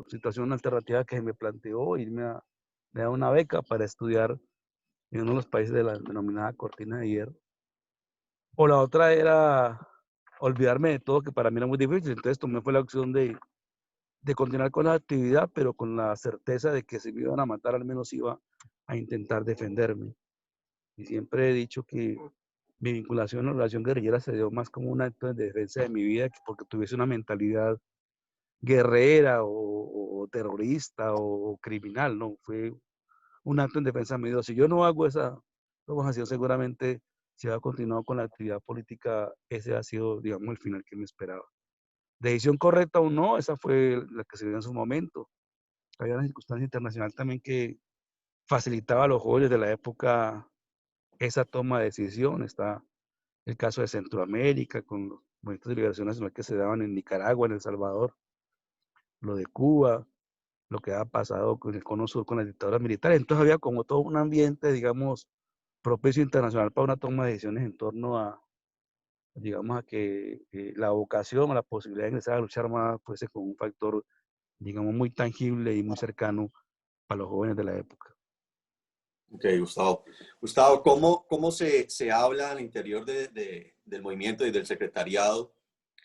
situación alternativa que se me planteó, me da una beca para estudiar en uno de los países de la denominada cortina de hierro. O la otra era olvidarme de todo, que para mí era muy difícil. Entonces tomé fue la opción de continuar con la actividad, pero con la certeza de que si me iban a matar, al menos iba a intentar defenderme. Y siempre he dicho que mi vinculación a la relación guerrillera se dio más como un acto de defensa de mi vida que porque tuviese una mentalidad guerrera o terrorista o criminal, no, fue un acto en defensa de mi vida. Si yo no hago esa provocación, seguramente si ha continuado con la actividad política, ese ha sido, digamos, el final que me esperaba. Decisión correcta o no, esa fue la que se dio en su momento. Había una circunstancia internacional también que facilitaba a los jóvenes de la época esa toma de decisión. Está el caso de Centroamérica, con los movimientos de liberación nacional que se daban en Nicaragua, en El Salvador, lo de Cuba, lo que ha pasado con el Cono Sur, con las dictaduras militares. Entonces había como todo un ambiente, digamos, propicio internacional para una toma de decisiones en torno a, digamos, a que la vocación o la posibilidad de ingresar a la lucha armada fuese como un factor, digamos, muy tangible y muy cercano para los jóvenes de la época. Ok, Gustavo. Gustavo, ¿cómo se habla al interior del movimiento y del secretariado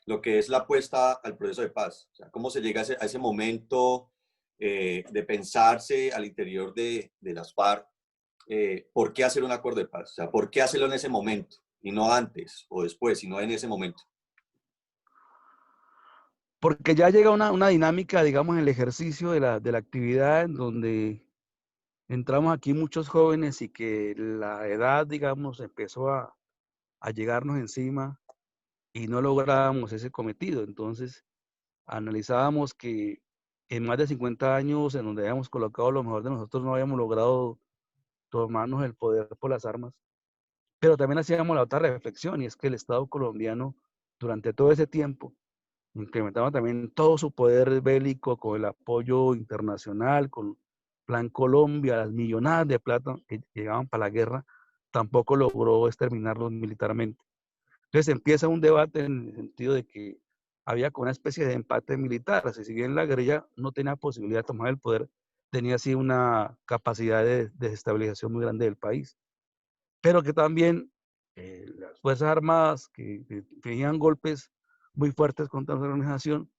lo que es la apuesta al proceso de paz? O sea, ¿cómo se llega a ese momento de pensarse al interior de las FARC? ¿Por qué hacer un acuerdo de paz? O sea, ¿por qué hacerlo en ese momento y no antes o después, sino en ese momento? Porque ya llega una dinámica, digamos, en el ejercicio de la actividad en donde entramos aquí muchos jóvenes y que la edad, digamos, empezó a llegarnos encima y no lográbamos ese cometido. Entonces, analizábamos que en más de 50 años, en donde habíamos colocado lo mejor de nosotros, no habíamos logrado tomarnos el poder por las armas. Pero también hacíamos la otra reflexión, y es que el Estado colombiano, durante todo ese tiempo, incrementaba también todo su poder bélico con el apoyo internacional, con Plan Colombia, las millonadas de plata que llegaban para la guerra, tampoco logró exterminarlos militarmente. Entonces empieza un debate en el sentido de que había como una especie de empate militar. O sea, si bien la guerrilla no tenía posibilidad de tomar el poder, tenía así una capacidad de desestabilización muy grande del país. Pero que también las Fuerzas Armadas que tenían golpes muy fuertes contra la organización,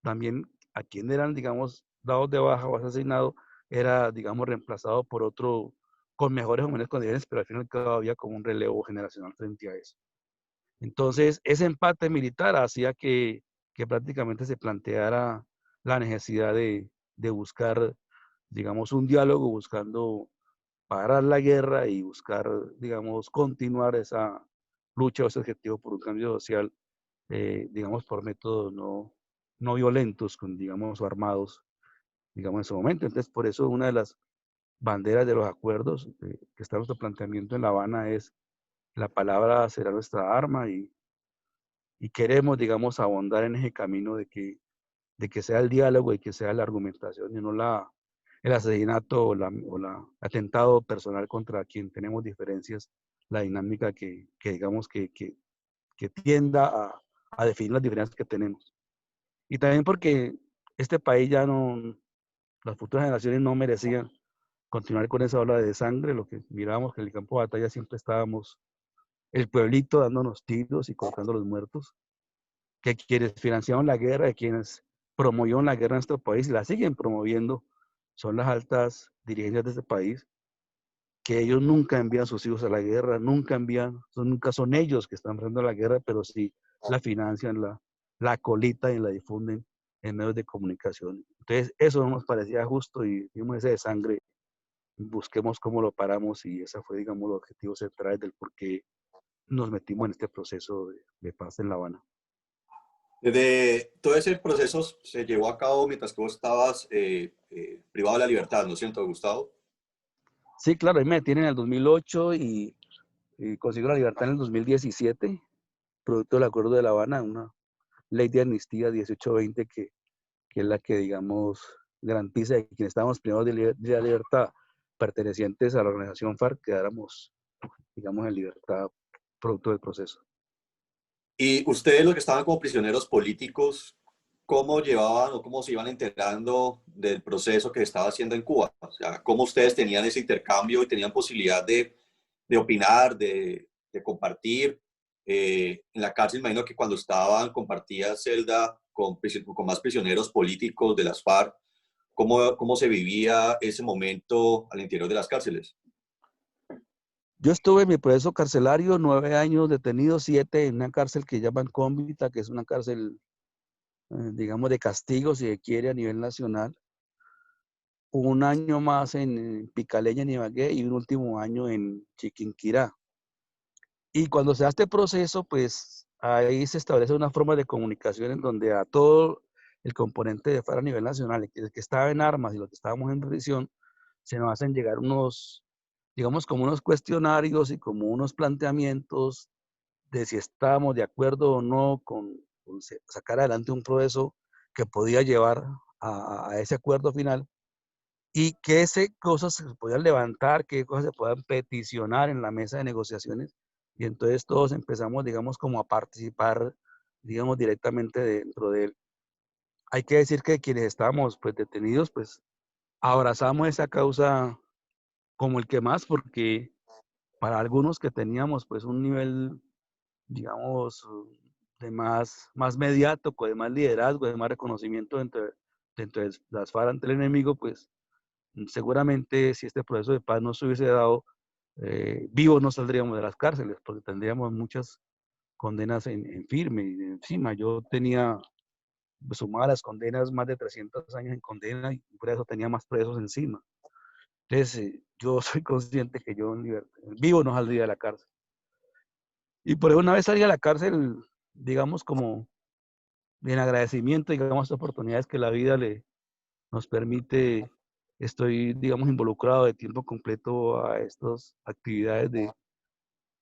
también a quien eran, digamos, dados de baja o asesinados, era, digamos, reemplazado por otro con mejores o menores condiciones, pero al final había como un relevo generacional frente a eso. Entonces, ese empate militar hacía que prácticamente se planteara la necesidad de buscar, digamos, un diálogo buscando parar la guerra y buscar, digamos, continuar esa lucha o ese objetivo por un cambio social, digamos, por métodos no violentos, con, digamos, o armados, digamos, en ese momento. Entonces, por eso una de las banderas de los acuerdos que está en nuestro planteamiento en La Habana es la palabra será nuestra arma y queremos, digamos, abondar en ese camino de que sea el diálogo y que sea la argumentación y no el asesinato o la atentado personal contra quien tenemos diferencias, la dinámica que digamos, que tienda a definir las diferencias que tenemos. Y también porque este país ya no, las futuras generaciones no merecían continuar con esa ola de sangre, lo que miramos que en el campo de batalla siempre estábamos el pueblito dándonos tiros y colocando los muertos, que quienes financiaron la guerra, de quienes promovieron la guerra en nuestro país y la siguen promoviendo, son las altas dirigencias de este país, que ellos nunca envían a sus hijos a la guerra, nunca son ellos que están haciendo la guerra, pero sí la financian, la colitan y la difunden en medios de comunicación. Entonces, eso no nos parecía justo y dimos ese de sangre, busquemos cómo lo paramos y ese fue, digamos, el objetivo central del por qué nos metimos en este proceso de paz en La Habana. Desde todo ese proceso se llevó a cabo mientras que vos estabas privado de la libertad, ¿no es cierto, Gustavo? Sí, claro, ahí me detienen en el 2008 y consigo la libertad en el 2017, producto del Acuerdo de La Habana, una ley de amnistía 1820 que es la que, digamos, garantiza que quienes estábamos privados de la libertad pertenecientes a la organización FARC quedáramos, digamos, en libertad producto del proceso. Y ustedes los que estaban como prisioneros políticos, cómo llevaban o cómo se iban enterando del proceso que estaba haciendo en Cuba. O sea, cómo ustedes tenían ese intercambio y tenían posibilidad de opinar, de compartir. En la cárcel, imagino que cuando estaban, compartía celda con más prisioneros políticos de las FARC. ¿Cómo se vivía ese momento al interior de las cárceles? Yo estuve en mi proceso carcelario 9 años detenido, 7 en una cárcel que llaman Cómbita, que es una cárcel, digamos, de castigo, si se quiere, a nivel nacional. Un año más en Picaleña, en Ibagué, y un último año en Chiquinquirá. Y cuando se da este proceso, pues ahí se establece una forma de comunicación en donde a todo el componente de FARC a nivel nacional, el que estaba en armas y los que estábamos en prisión, se nos hacen llegar unos, digamos, como unos cuestionarios y como unos planteamientos de si estábamos de acuerdo o no con sacar adelante un proceso que podía llevar a ese acuerdo final y qué cosas se podían levantar, qué cosas se podían peticionar en la mesa de negociaciones. Y entonces todos empezamos, digamos, como a participar, digamos, directamente dentro de él. Hay que decir que quienes estábamos pues detenidos, pues abrazamos esa causa como el que más, porque para algunos que teníamos pues un nivel, digamos, de más mediático, de más liderazgo, de más reconocimiento dentro de las FARC ante el enemigo, pues seguramente si este proceso de paz no se hubiese dado, vivos no saldríamos de las cárceles, porque tendríamos muchas condenas en firme y encima. Yo tenía, pues, sumadas las condenas, más de 300 años en condena y por eso tenía más presos encima. Entonces, yo soy consciente que yo vivo no saldría de la cárcel. Y por eso una vez salí a la cárcel, digamos, como en agradecimiento, digamos, a estas oportunidades que la vida nos permite, estoy, digamos, involucrado de tiempo completo a estas actividades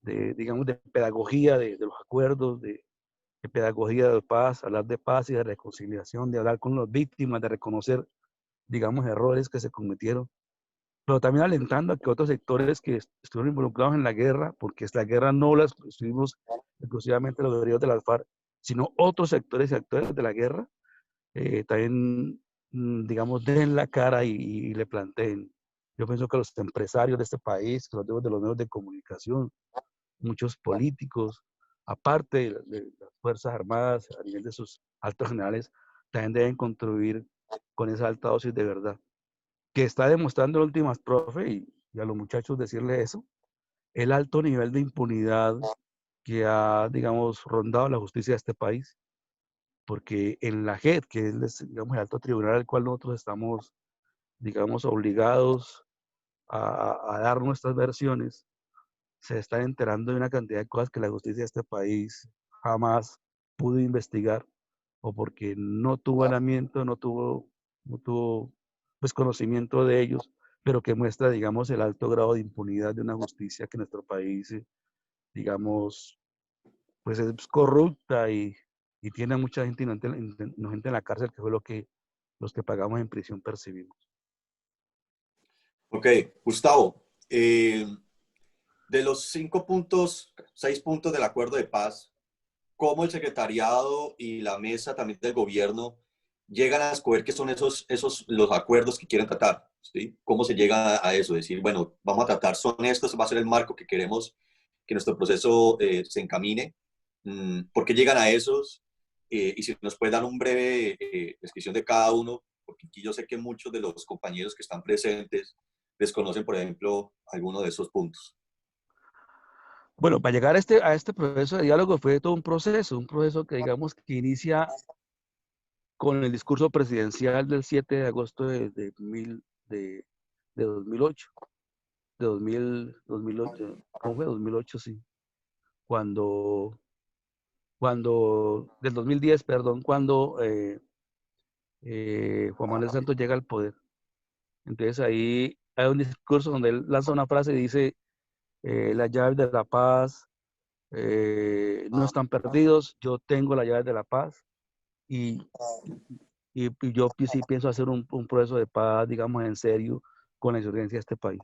digamos, de pedagogía de los acuerdos, de pedagogía de paz, hablar de paz y de reconciliación, de hablar con las víctimas, de reconocer, digamos, errores que se cometieron, pero también alentando a que otros sectores que estuvieron involucrados en la guerra, porque esta guerra no la estuvimos exclusivamente los guerrilleros de las FARC, sino otros sectores y actores de la guerra, también, digamos, den la cara y le planteen. Yo pienso que los empresarios de este país, que los de los medios de comunicación, muchos políticos, aparte de las Fuerzas Armadas, a nivel de sus altos generales, también deben contribuir con esa alta dosis de verdad, que está demostrando en últimas, profe, y a los muchachos decirle eso, el alto nivel de impunidad que ha, digamos, rondado la justicia de este país, porque en la JEP, que es, digamos, el alto tribunal al cual nosotros estamos, digamos, obligados a dar nuestras versiones, se están enterando de una cantidad de cosas que la justicia de este país jamás pudo investigar, o porque no tuvo alamiento, no tuvo pues conocimiento de ellos, pero que muestra, digamos, el alto grado de impunidad de una justicia que nuestro país, digamos, pues es corrupta y tiene a mucha gente inocente en la cárcel, que fue lo que los que pagamos en prisión percibimos. Ok, Gustavo, de los 5 puntos, 6 puntos del acuerdo de paz, ¿cómo el secretariado y la mesa también del gobierno llegan a escoger qué son los acuerdos que quieren tratar? ¿Sí? ¿Cómo se llega a eso? Decir, bueno, vamos a tratar, son estos, va a ser el marco que queremos que nuestro proceso se encamine. ¿Por qué llegan a esos? Y si nos puede dar un breve descripción de cada uno, porque aquí yo sé que muchos de los compañeros que están presentes desconocen, por ejemplo, alguno de esos puntos. Bueno, para llegar a este proceso de diálogo fue todo un proceso que digamos que inicia con el discurso presidencial del 7 de agosto de 2008, de 2008, ¿cómo fue? 2008, sí, del 2010, perdón, cuando Juan Manuel Santos llega al poder. Entonces ahí hay un discurso donde él lanza una frase y dice, las llaves de la paz no están perdidos, yo tengo las llaves de la paz y, y yo sí pienso hacer un proceso de paz, digamos, en serio con la insurgencia de este país,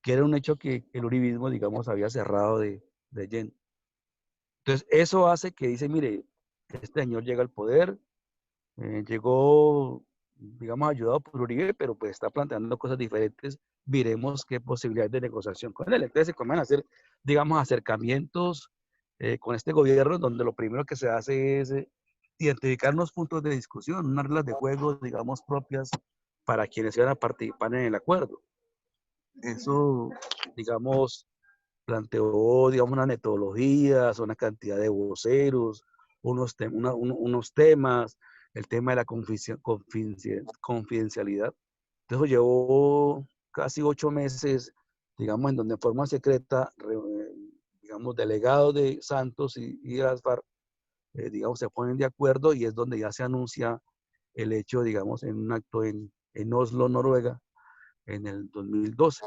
que era un hecho que el uribismo, digamos, había cerrado de lleno. Entonces, eso hace que dice, mire, este señor llega al poder, Llegó, digamos, ayudado por Uribe, pero pues está planteando cosas diferentes. Miremos qué posibilidades de negociación con él. Entonces se comienzan a hacer, digamos, acercamientos con este gobierno, donde lo primero que se hace es identificar unos puntos de discusión, unas reglas de juego, digamos, propias para quienes iban a participar en el acuerdo. Eso, digamos, planteó, digamos, unas metodologías, una cantidad de voceros, unos temas, el tema de la confidencialidad. Entonces llevó casi 8 meses, digamos, en donde en forma secreta, digamos, delegados de Santos y de las FARC, digamos, se ponen de acuerdo y es donde ya se anuncia el hecho, digamos, en un acto en Oslo, Noruega, en el 2012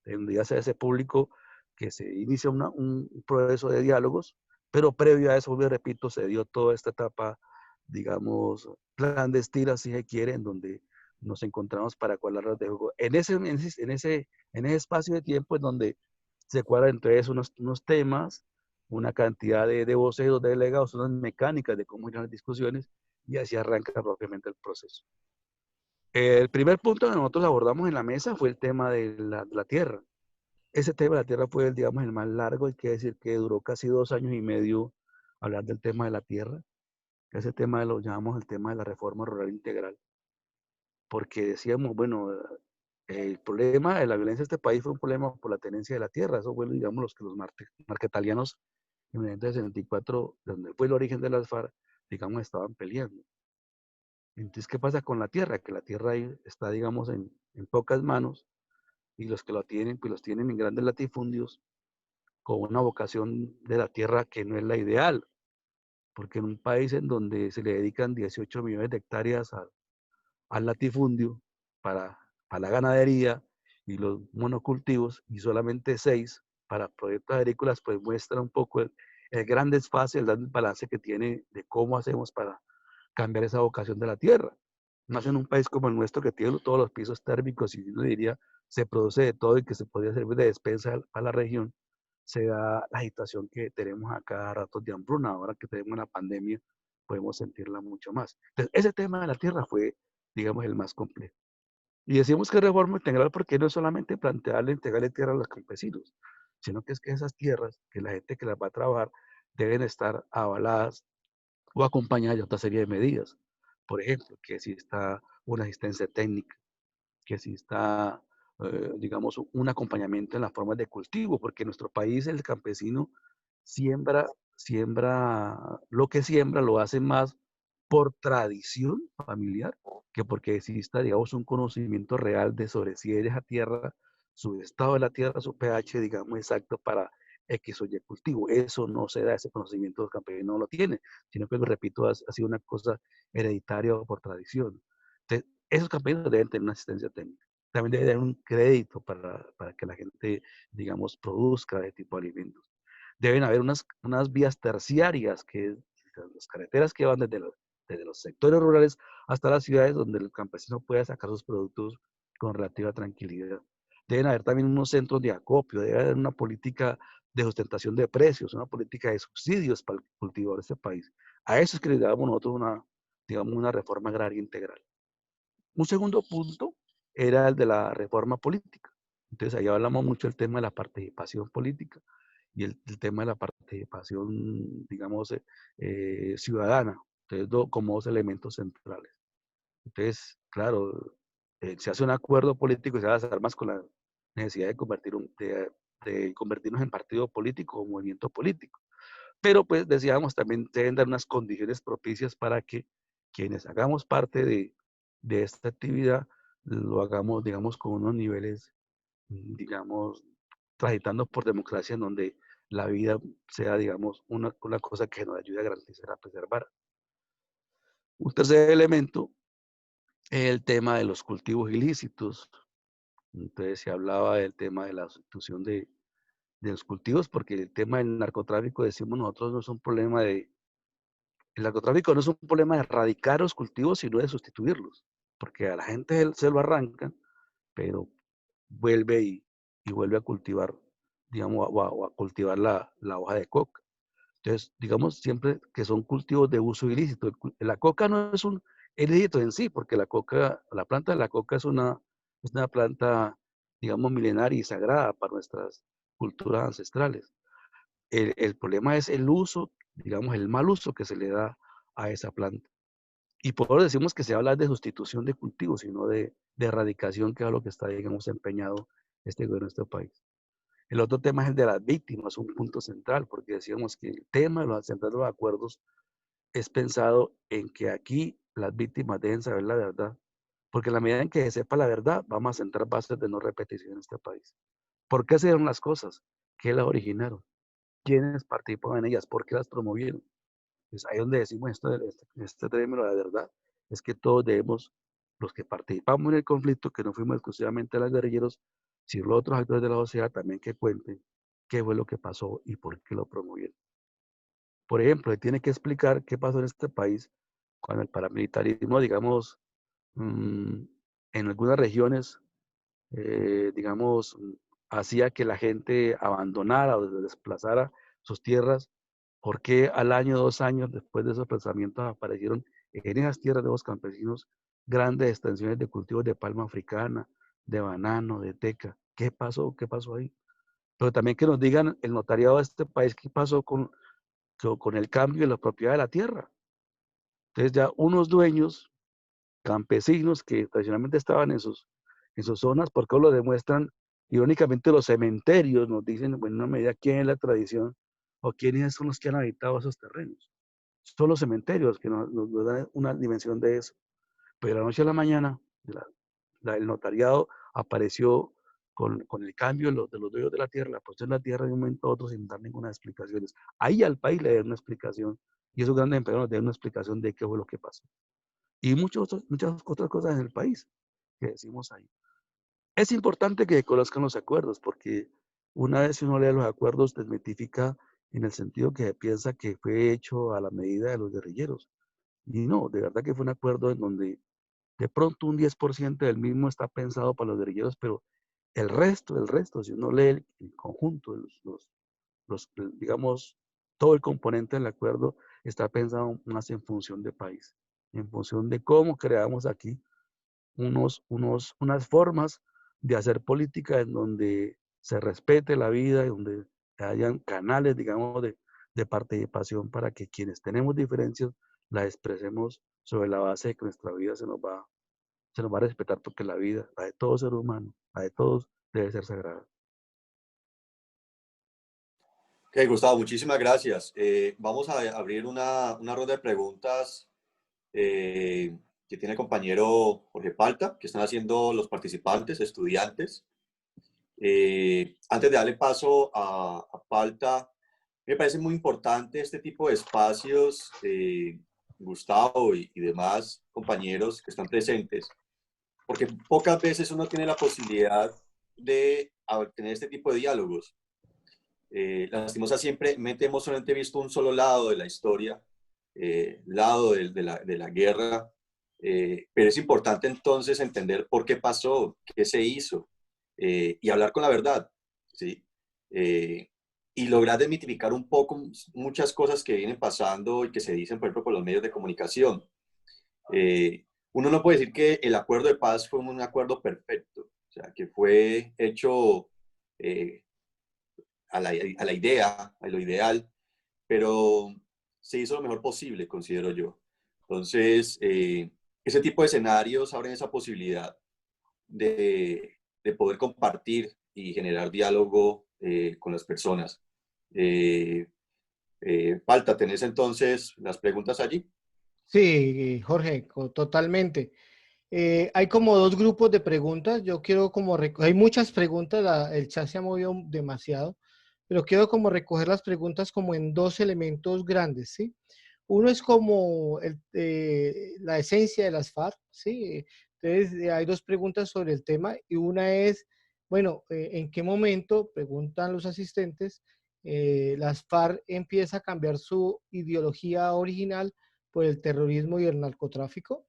donde ya se hace público que se inicia un proceso de diálogos, pero previo a eso, repito, se dio toda esta etapa, digamos, clandestina, si se quiere, en donde nos encontramos para cuadrar de juego. En ese espacio de tiempo es donde se cuadran entre eso unos temas, una cantidad de voceros, de delegados, unas mecánicas de cómo irán las discusiones, y así arranca propiamente el proceso. El primer punto que nosotros abordamos en la mesa fue el tema de la tierra. Ese tema de la tierra fue, digamos, el más largo, hay que decir que duró casi 2 años y medio hablar del tema de la tierra. Ese tema lo llamamos el tema de la reforma rural integral, porque decíamos, bueno, el problema de la violencia de este país fue un problema por la tenencia de la tierra. Eso fue, digamos, los marquetalianos en 1964, donde fue el origen de las FARC, digamos, estaban peleando. Entonces, ¿qué pasa con la tierra? Que la tierra ahí está, digamos, en pocas manos, y los que lo tienen, pues los tienen en grandes latifundios, con una vocación de la tierra que no es la ideal, porque en un país en donde se le dedican 18 millones de hectáreas al latifundio para la ganadería y los monocultivos, y solamente 6 para proyectos agrícolas, pues muestra un poco el gran desfase, el gran desbalance que tiene de cómo hacemos para cambiar esa vocación de la tierra. Más en un país como el nuestro, que tiene todos los pisos térmicos y yo diría se produce de todo y que se podría servir de despensa a la región, se da la agitación que tenemos acá a ratos de hambruna. Ahora que tenemos la pandemia, podemos sentirla mucho más. Entonces, ese tema de la tierra fue, digamos, el más complejo. Y decimos que reforma integral porque no es solamente plantearle entregarle tierra a los campesinos, sino que es que esas tierras, que la gente que las va a trabajar, deben estar avaladas o acompañadas de otra serie de medidas. Por ejemplo, que exista una asistencia técnica, que exista, digamos, un acompañamiento en las formas de cultivo, porque en nuestro país el campesino siembra lo que siembra, lo hace más por tradición familiar que porque exista, digamos, un conocimiento real de sobre si es esa tierra, su estado de la tierra, su pH, digamos, exacto para X o Y cultivo. Eso no se da, ese conocimiento el campesino no lo tiene, sino que, lo repito, ha sido una cosa hereditaria o por tradición. Entonces, esos campesinos deben tener una asistencia técnica. También debe haber un crédito para que la gente, digamos, produzca ese tipo de alimentos. Deben haber unas vías terciarias, que las carreteras que van desde los sectores rurales hasta las ciudades, donde el campesino pueda sacar sus productos con relativa tranquilidad. Deben haber también unos centros de acopio, debe haber una política de sustentación de precios, una política de subsidios para el cultivador de este país. A eso es que le damos nosotros digamos, una reforma agraria integral. Un segundo punto era el de la reforma política. Entonces, ahí hablamos mucho del tema de la participación política y el tema de la participación, digamos, ciudadana. Entonces, como dos elementos centrales. Entonces, claro, se hace un acuerdo político y se va a hacer más con la necesidad de convertirnos en partido político o movimiento político. Pero pues decíamos, también deben dar unas condiciones propicias para que quienes hagamos parte de esta actividad lo hagamos, digamos, con unos niveles, digamos, transitando por democracia, en donde la vida sea, digamos, una cosa que nos ayude a garantizar, a preservar. Un tercer elemento es el tema de los cultivos ilícitos. Entonces se hablaba del tema de la sustitución de los cultivos, porque el tema del narcotráfico, decimos nosotros, no es un problema el narcotráfico no es un problema de erradicar los cultivos, sino de sustituirlos, porque a la gente se lo arrancan, pero vuelve y vuelve a cultivar, digamos, o a cultivar la hoja de coca. Entonces, digamos siempre que son cultivos de uso ilícito. La coca no es el hito en sí, porque la coca, la planta de la coca es una planta, digamos, milenaria y sagrada para nuestras culturas ancestrales. El problema es el uso, digamos, el mal uso que se le da a esa planta. Y por eso decimos que se habla de sustitución de cultivos, sino de erradicación, que es a lo que está, digamos, empeñado este gobierno de este país. El otro tema es el de las víctimas, un punto central, porque decíamos que el tema de de los acuerdos es pensado en que aquí las víctimas deben saber la verdad, porque en la medida en que se sepa la verdad, vamos a sentar bases de no repetición en este país. ¿Por qué se dieron las cosas? ¿Qué las originaron? ¿Quiénes participaban en ellas? ¿Por qué las promovieron? Pues ahí donde decimos este término de la verdad, es que todos debemos, los que participamos en el conflicto, que no fuimos exclusivamente los guerrilleros, sino los otros actores de la sociedad también que cuenten qué fue lo que pasó y por qué lo promovieron. Por ejemplo, se tiene que explicar qué pasó en este país cuando el paramilitarismo, digamos, mm, en algunas regiones, digamos, hacía que la gente abandonara o desplazara sus tierras, porque al año, 2 años después de esos desplazamientos aparecieron en esas tierras de los campesinos grandes extensiones de cultivos de palma africana, de banano, de teca? ¿Qué pasó? ¿Qué pasó ahí? Pero también que nos digan el notariado de este país qué pasó con el cambio de la propiedad de la tierra. Entonces ya unos dueños campesinos que tradicionalmente estaban en sus zonas, porque lo demuestran, irónicamente los cementerios nos dicen, en una medida, quién es la tradición o quiénes son los que han habitado esos terrenos. Son los cementerios que nos dan una dimensión de eso. Pero de la noche a la mañana, el notariado apareció con el cambio de los dueños de la tierra, la posesión de la tierra de un momento a otro sin dar ninguna explicación. Ahí al país le dieron una explicación y esos grandes empresarios nos dieron una explicación de qué fue lo que pasó. Y muchas otras cosas en el país que decimos ahí. Es importante que conozcan los acuerdos, porque una vez uno lee los acuerdos, desmitifica en el sentido que piensa que fue hecho a la medida de los guerrilleros. Y no, de verdad que fue un acuerdo en donde de pronto un 10% del mismo está pensado para los guerrilleros, pero el resto, si uno lee el conjunto, digamos, todo el componente del acuerdo está pensado más en función de país, en función de cómo creamos aquí unas formas de hacer política en donde se respete la vida, y donde hayan canales, digamos, de participación para que quienes tenemos diferencias las expresemos sobre la base de que nuestra vida se nos va a respetar, porque la vida, la de todo ser humano, la de todos, debe ser sagrada. Ok, Gustavo, muchísimas gracias. Vamos a abrir una ronda de preguntas que tiene el compañero Jorge Palta, que están haciendo los participantes, estudiantes. Antes de darle paso a Palta, me parece muy importante este tipo de espacios, Gustavo y demás compañeros que están presentes, porque pocas veces uno tiene la posibilidad de tener este tipo de diálogos. Lastimosamente hemos solamente visto un solo lado de la historia, lado de la guerra, pero es importante entonces entender por qué pasó, qué se hizo, y hablar con la verdad, ¿sí? Y lograr desmitificar un poco muchas cosas que vienen pasando y que se dicen, por ejemplo, por los medios de comunicación. Uno no puede decir que el acuerdo de paz fue un acuerdo perfecto, o sea, que fue hecho eh, a la idea, a lo ideal, pero se hizo lo mejor posible, considero yo. Entonces, ese tipo de escenarios abren esa posibilidad de poder compartir y generar diálogo con las personas. Palta, ¿tenés entonces las preguntas allí? Sí, Jorge, totalmente. Hay como dos grupos de preguntas. Yo quiero hay muchas preguntas, el chat se ha movido demasiado, pero quiero como recoger las preguntas como en dos elementos grandes, ¿sí? Uno es como la esencia de las FARC, ¿sí? Entonces, hay dos preguntas sobre el tema y una es, bueno, ¿en qué momento, preguntan los asistentes, las FARC empieza a cambiar su ideología original por el terrorismo y el narcotráfico?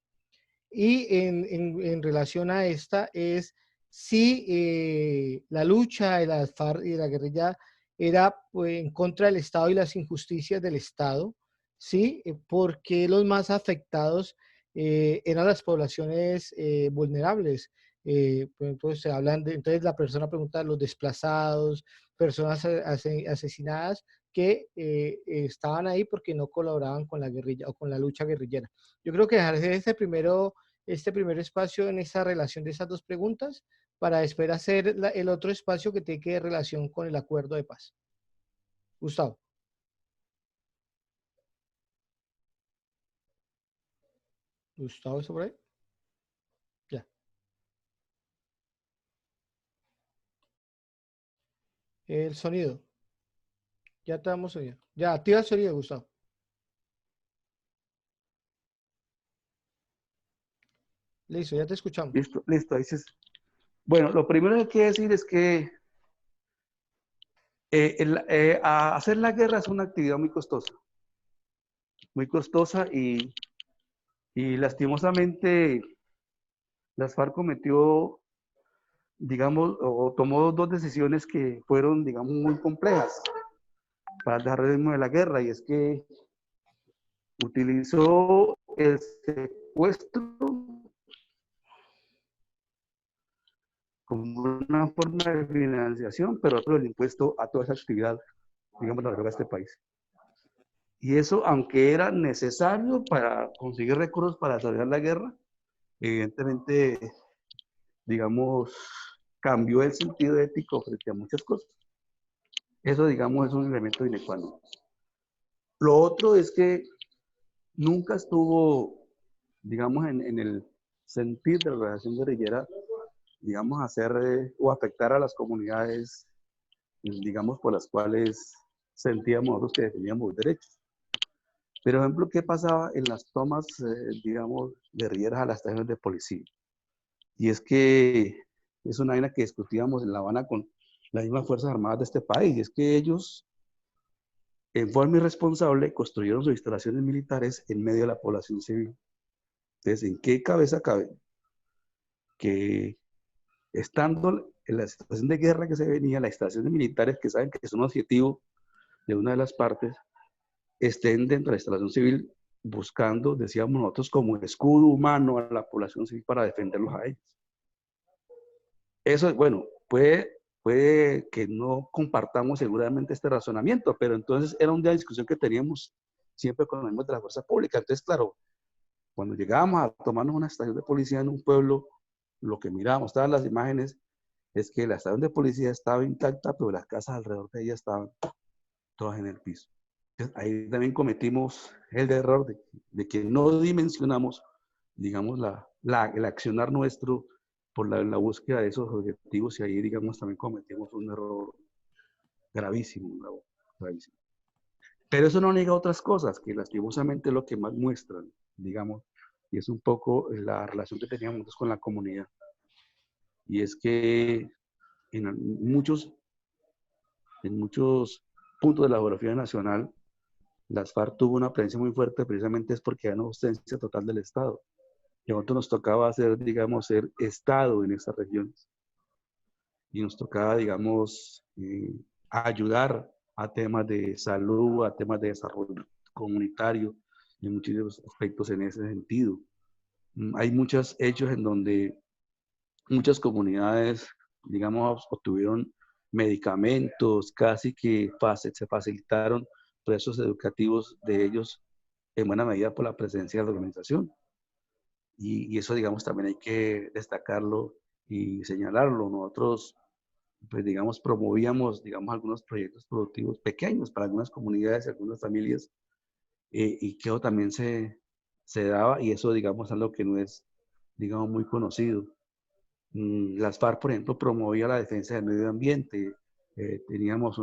Y en relación a esta es si la lucha de las FARC y de la guerrilla era pues, en contra del Estado y las injusticias del Estado, ¿sí? Porque los más afectados eran las poblaciones vulnerables. Por ejemplo, se hablan de, entonces la persona pregunta los desplazados, personas asesinadas que estaban ahí porque no colaboraban con la guerrilla o con la lucha guerrillera. Yo creo que dejaré este primer espacio en esa relación de esas dos preguntas para después hacer el otro espacio que tiene que ver relación con el acuerdo de paz. Gustavo. Gustavo, ¿está por ahí? Ya. El sonido. Ya te damos sonido. Ya, activa el sonido, Gustavo. Listo, ya te escuchamos. Listo, listo. Ahí bueno, lo primero que hay que decir es que hacer la guerra es una actividad muy costosa y lastimosamente las FARC cometió, digamos, o tomó dos decisiones que fueron, digamos, muy complejas para el desarrollo de la guerra, y es que utilizó el secuestro como una forma de financiación, pero otro el impuesto a toda esa actividad, digamos, la droga de este país. Y eso, aunque era necesario para conseguir recursos para desarrollar la guerra, evidentemente, digamos, cambió el sentido ético frente a muchas cosas. Eso, digamos, es un elemento inecuánime. Lo otro es que nunca estuvo, digamos, en el sentir de la organización guerrillera, digamos, hacer o afectar a las comunidades, digamos, por las cuales sentíamos nosotros que defendíamos los derechos. Pero, por ejemplo, ¿qué pasaba en las tomas, digamos, guerrilleras a las estaciones de policía? Y es que es una vaina que discutíamos en La Habana con las mismas Fuerzas Armadas de este país, y es que ellos, en forma irresponsable, construyeron sus instalaciones militares en medio de la población civil. Entonces, ¿en qué cabeza cabe que estando en la situación de guerra que se venía, las instalaciones militares que saben que es un objetivo de una de las partes, estén dentro de la instalación civil buscando, decíamos nosotros, como escudo humano a la población civil para defenderlos a ellos? Eso, bueno, puede que no compartamos seguramente este razonamiento, pero entonces era una discusión que teníamos siempre con los miembros de la fuerza pública. Entonces, claro, cuando llegábamos a tomarnos una estación de policía en un pueblo, lo que mirábamos, todas las imágenes, es que la estación de policía estaba intacta, pero las casas alrededor de ella estaban todas en el piso. Entonces, ahí también cometimos el error de que no dimensionamos, digamos, el accionar nuestro por la búsqueda de esos objetivos, y ahí, digamos, también cometimos un error gravísimo, gravísimo. Pero eso no niega otras cosas, que lastimosamente es lo que más muestran, digamos, y es un poco la relación que teníamos nosotros con la comunidad. Y es que en muchos puntos de la geografía nacional, las FARC tuvo una presencia muy fuerte, precisamente es porque hay una ausencia total del Estado. Y a nosotros nos tocaba hacer, digamos, ser Estado en estas regiones. Y nos tocaba, digamos, ayudar a temas de salud, a temas de desarrollo comunitario, y muchos aspectos en ese sentido. Hay muchos hechos en donde muchas comunidades, digamos, obtuvieron medicamentos, casi que se facilitaron procesos educativos de ellos en buena medida por la presencia de la organización. Y eso, digamos, también hay que destacarlo y señalarlo. Nosotros, pues, digamos, promovíamos, digamos, algunos proyectos productivos pequeños para algunas comunidades y algunas familias, y que eso también se daba, y eso, digamos, es algo que no es, digamos, muy conocido. Las FARC, por ejemplo, promovía la defensa del medio ambiente. Teníamos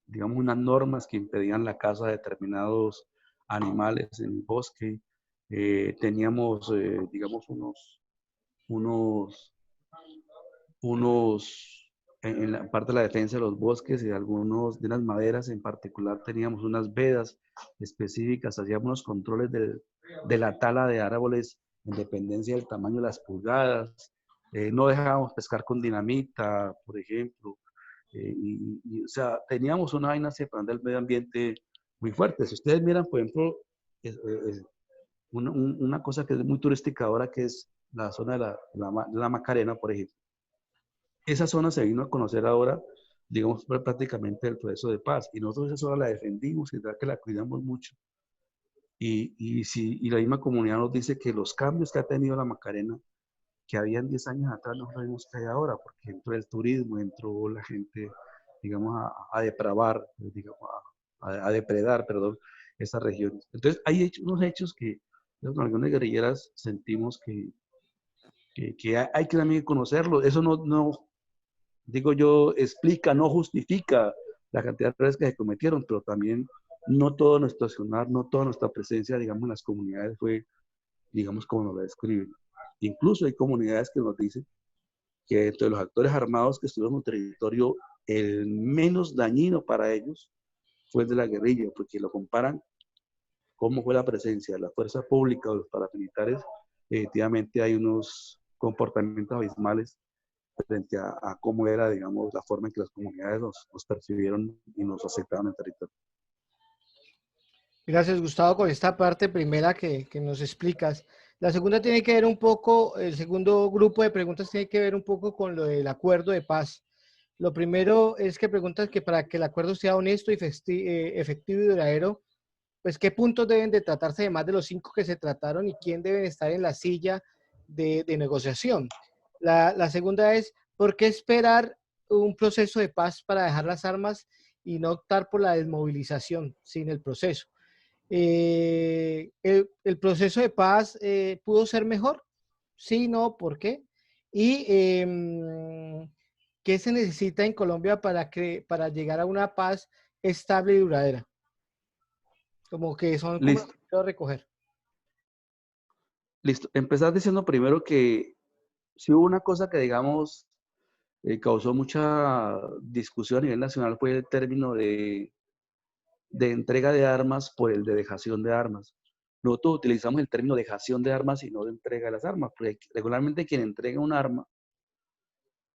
digamos, unas normas que impedían la caza de determinados animales en el bosque. Teníamos, digamos, unos, en la parte de la defensa de los bosques y de las maderas en particular, teníamos unas vedas específicas, hacíamos unos controles de la tala de árboles en dependencia del tamaño de las pulgadas. No dejábamos pescar con dinamita, por ejemplo. O sea, teníamos una vaina separando del medio ambiente muy fuerte. Si ustedes miran, por ejemplo, una cosa que es muy turística ahora, que es la zona de la Macarena, por ejemplo. Esa zona se vino a conocer ahora, digamos, prácticamente el proceso de paz. Y nosotros esa zona la defendimos y verdad que la cuidamos mucho. Y la misma comunidad nos dice que los cambios que ha tenido la Macarena, que habían 10 años atrás, no los vemos que hay ahora, porque entró el turismo, entró la gente, digamos, a depravar, digamos, a depredar, perdón, esas regiones. Entonces, hay unos hechos que las organizaciones guerrilleras sentimos que hay que también conocerlo. Eso no, digo yo, explica, no justifica la cantidad de errores que se cometieron, pero también no todo nuestro accionar, no toda nuestra presencia, digamos, en las comunidades fue, digamos, como nos la describen. Incluso hay comunidades que nos dicen que entre los actores armados que estuvieron en el territorio, el menos dañino para ellos fue el de la guerrilla, porque lo comparan cómo fue la presencia de la fuerza pública o los paramilitares. Efectivamente hay unos comportamientos abismales frente a cómo era, digamos, la forma en que las comunidades nos percibieron y nos aceptaron en el territorio. Gracias, Gustavo, con esta parte primera que nos explicas. La segunda tiene que ver un poco, el segundo grupo de preguntas tiene que ver un poco con lo del acuerdo de paz. Lo primero es que preguntas que para que el acuerdo sea honesto y efectivo y duradero, pues qué puntos deben de tratarse además de los 5 que se trataron y quién debe estar en la silla de negociación. La segunda es, ¿por qué esperar un proceso de paz para dejar las armas y no optar por la desmovilización sin el proceso? El proceso de paz pudo ser mejor, sí, no, ¿por qué? Y ¿qué se necesita en Colombia para llegar a una paz estable y duradera? Como que son como Listo, quiero recoger. listo. Empezar diciendo primero que si hubo una cosa que, digamos, causó mucha discusión a nivel nacional fue el término de entrega de armas por el de dejación de armas. Nosotros utilizamos el término dejación de armas y no de entrega de las armas, porque regularmente quien entrega un arma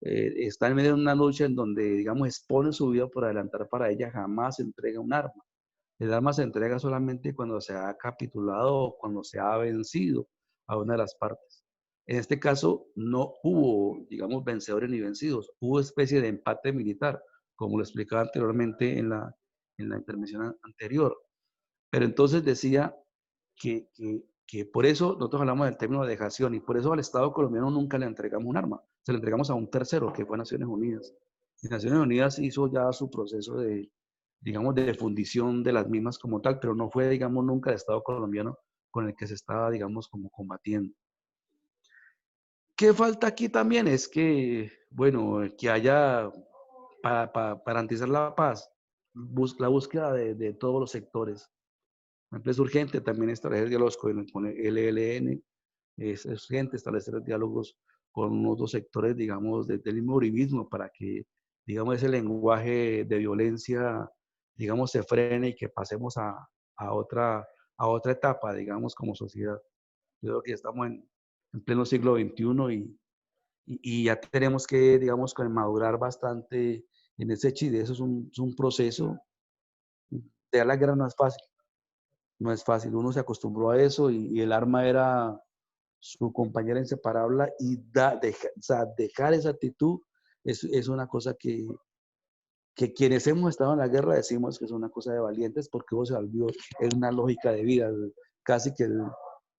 está en medio de una lucha en donde, digamos, expone su vida por adelantar para ella, jamás entrega un arma. El arma se entrega solamente cuando se ha capitulado o cuando se ha vencido a una de las partes. En este caso no hubo, digamos, vencedores ni vencidos, hubo especie de empate militar, como lo explicaba anteriormente en la intervención anterior. Pero entonces decía que por eso nosotros hablamos del término de dejación y por eso al Estado colombiano nunca le entregamos un arma, se le entregamos a un tercero, que fue Naciones Unidas. Y Naciones Unidas hizo ya su proceso de, digamos, de fundición de las mismas como tal, pero no fue, digamos, nunca el Estado colombiano con el que se estaba, digamos, como combatiendo. ¿Qué falta aquí también? Es que, bueno, que haya, para garantizar la paz, la búsqueda de todos los sectores. Es urgente también establecer diálogos con el ELN, es urgente establecer diálogos con otros sectores, digamos, del mismo uribismo para que, digamos, ese lenguaje de violencia, digamos, se frene y que pasemos a otra etapa, digamos, como sociedad. Yo creo que ya estamos en pleno siglo XXI y ya tenemos que, digamos, que madurar bastante en ese chiste. Eso es un proceso. De la guerra no es fácil. No es fácil, uno se acostumbró a eso y el arma era su compañera inseparable y o sea, dejar esa actitud es una cosa que quienes hemos estado en la guerra decimos que es una cosa de valientes porque uno se volvió en una lógica de vida, casi que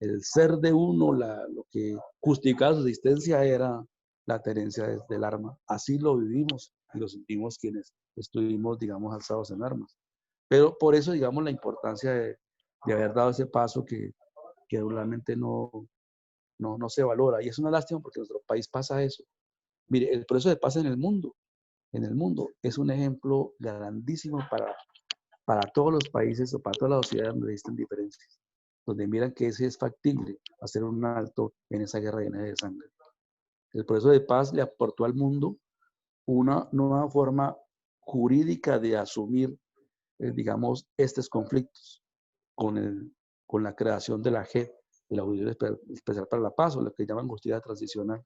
el ser de uno, lo que justificaba su existencia era la tenencia del arma. Así lo vivimos y lo sentimos quienes estuvimos, digamos, alzados en armas. Pero por eso, digamos, la importancia de haber dado ese paso que realmente no se valora. Y es una lástima porque en nuestro país pasa eso. Mire, el proceso de paz en el mundo, es un ejemplo grandísimo para todos los países o para todas las sociedades donde existen diferencias, donde miran que ese es factible hacer un alto en esa guerra llena de sangre. El proceso de paz le aportó al mundo una nueva forma jurídica de asumir, digamos, estos conflictos con la creación de la JEP, de la Justicia Especial para la Paz, o lo que llaman justicia transicional.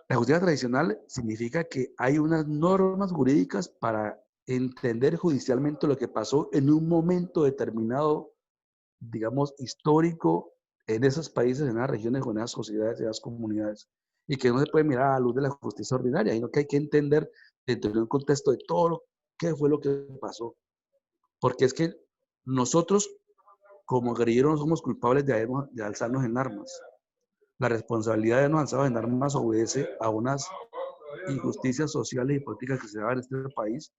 La justicia tradicional significa que hay unas normas jurídicas para entender judicialmente lo que pasó en un momento determinado digamos, histórico en esos países, en esas regiones, con esas sociedades, en esas comunidades, y que no se puede mirar a la luz de la justicia ordinaria, sino que hay que entender dentro de un contexto de todo lo que fue lo que pasó. Porque es que nosotros, como guerrilleros, no somos culpables de alzarnos en armas. La responsabilidad de habernos alzado en armas obedece a unas injusticias sociales y políticas que se daban en este país,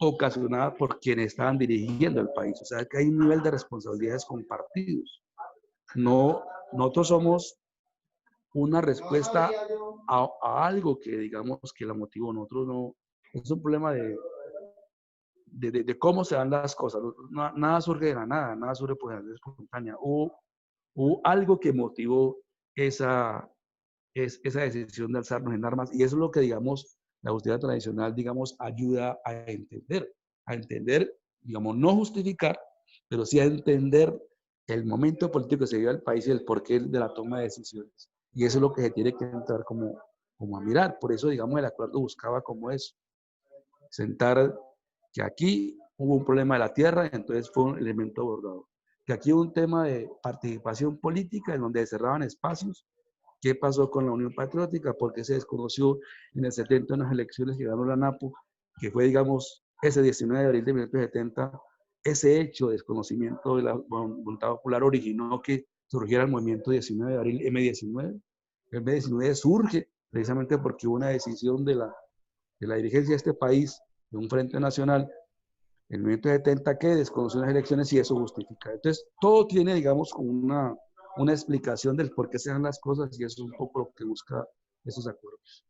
ocasionadas por quienes estaban dirigiendo el país. O sea, que hay un nivel de responsabilidades compartidos. No, nosotros somos una respuesta a algo que, digamos, que la motivó. Nosotros no, es un problema de cómo se dan las cosas. Nada surge de la nada, nada surge por la espontánea. Hubo algo que motivó esa, esa decisión de alzarnos en armas, y eso es lo que, digamos, la justicia tradicional, digamos, ayuda a entender, digamos, no justificar, pero sí a entender el momento político que se vive el país y el porqué de la toma de decisiones. Y eso es lo que se tiene que entrar como a mirar. Por eso, digamos, el acuerdo buscaba como eso, sentar que aquí hubo un problema de la tierra, entonces fue un elemento abordado. Que aquí hubo un tema de participación política en donde se cerraban espacios. ¿Qué pasó con la Unión Patriótica? ¿Por qué se desconoció en el 70 en las elecciones que ganó la NAPU? Que fue, digamos, ese 19 de abril de 1970, ese hecho de desconocimiento de la voluntad popular originó que surgiera el movimiento 19 de abril, M19. El M19 surge precisamente porque hubo una decisión de la dirigencia de este país, de un frente nacional, el movimiento 70, que desconoció las elecciones y eso justifica. Entonces, todo tiene, digamos, una explicación del por qué se dan las cosas, y eso es un poco lo que busca esos acuerdos.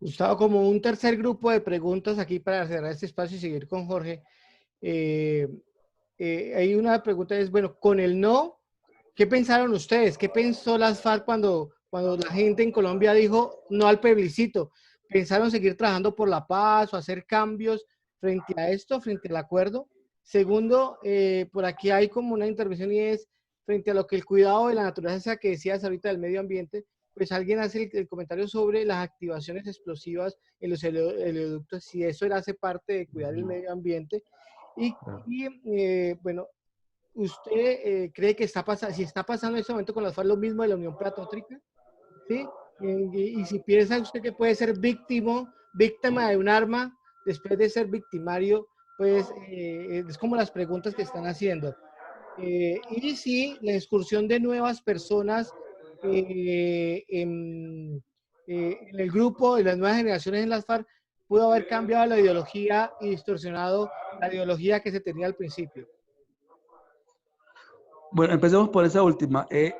Gustavo, como un tercer grupo de preguntas aquí para cerrar este espacio y seguir con Jorge. Hay una pregunta, es, bueno, con el no, ¿qué pensaron ustedes? ¿Qué pensó las FARC cuando la gente en Colombia dijo no al plebiscito? ¿Pensaron seguir trabajando por la paz o hacer cambios frente a esto, frente al acuerdo? Segundo, por aquí hay como una intervención y es frente a lo que el cuidado de la naturaleza que decías ahorita del medio ambiente, pues alguien hace el comentario sobre las activaciones explosivas en los oleoductos, si eso hace parte de cuidar el medio ambiente. Bueno, ¿usted cree que si está pasando en este momento con las FARC lo mismo de la Unión Patriótica? ¿Sí? Y si piensa usted que puede ser víctima de un arma después de ser victimario, pues es como las preguntas que están haciendo. Y si la excursión de nuevas personas en el grupo de las nuevas generaciones en las FARC pudo haber cambiado la ideología y distorsionado la ideología que se tenía al principio. Bueno, empecemos por esa última. En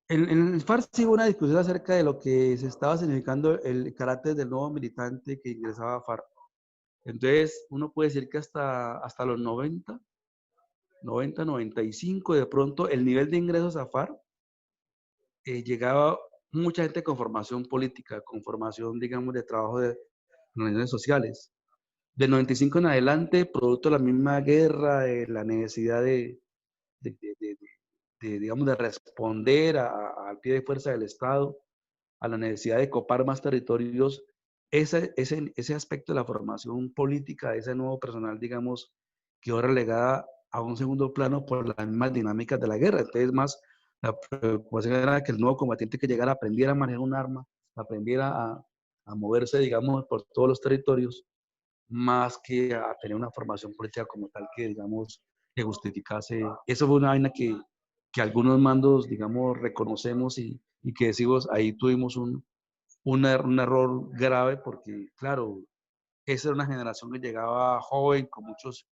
el FARC sí hubo una discusión acerca de lo que se estaba significando el carácter del nuevo militante que ingresaba a FARC. Entonces, uno puede decir que hasta los 90, 95, de pronto el nivel de ingresos a FARC llegaba mucha gente con formación política, con formación, digamos, de trabajo de organizaciones sociales. Del 95 en adelante, producto de la misma guerra, de la necesidad de digamos, de responder al pie de fuerza del Estado, a la necesidad de copar más territorios, ese aspecto de la formación política de ese nuevo personal, digamos, quedó relegada a un segundo plano por las mismas dinámicas de la guerra. Entonces, más la preocupación era que el nuevo combatiente que llegara aprendiera a manejar un arma, aprendiera a moverse, digamos, por todos los territorios, más que a tener una formación política como tal que, digamos, que justificase. Eso fue una vaina que algunos mandos, digamos, reconocemos y que decimos, ahí tuvimos un error grave porque, claro, esa era una generación que llegaba joven, con muchos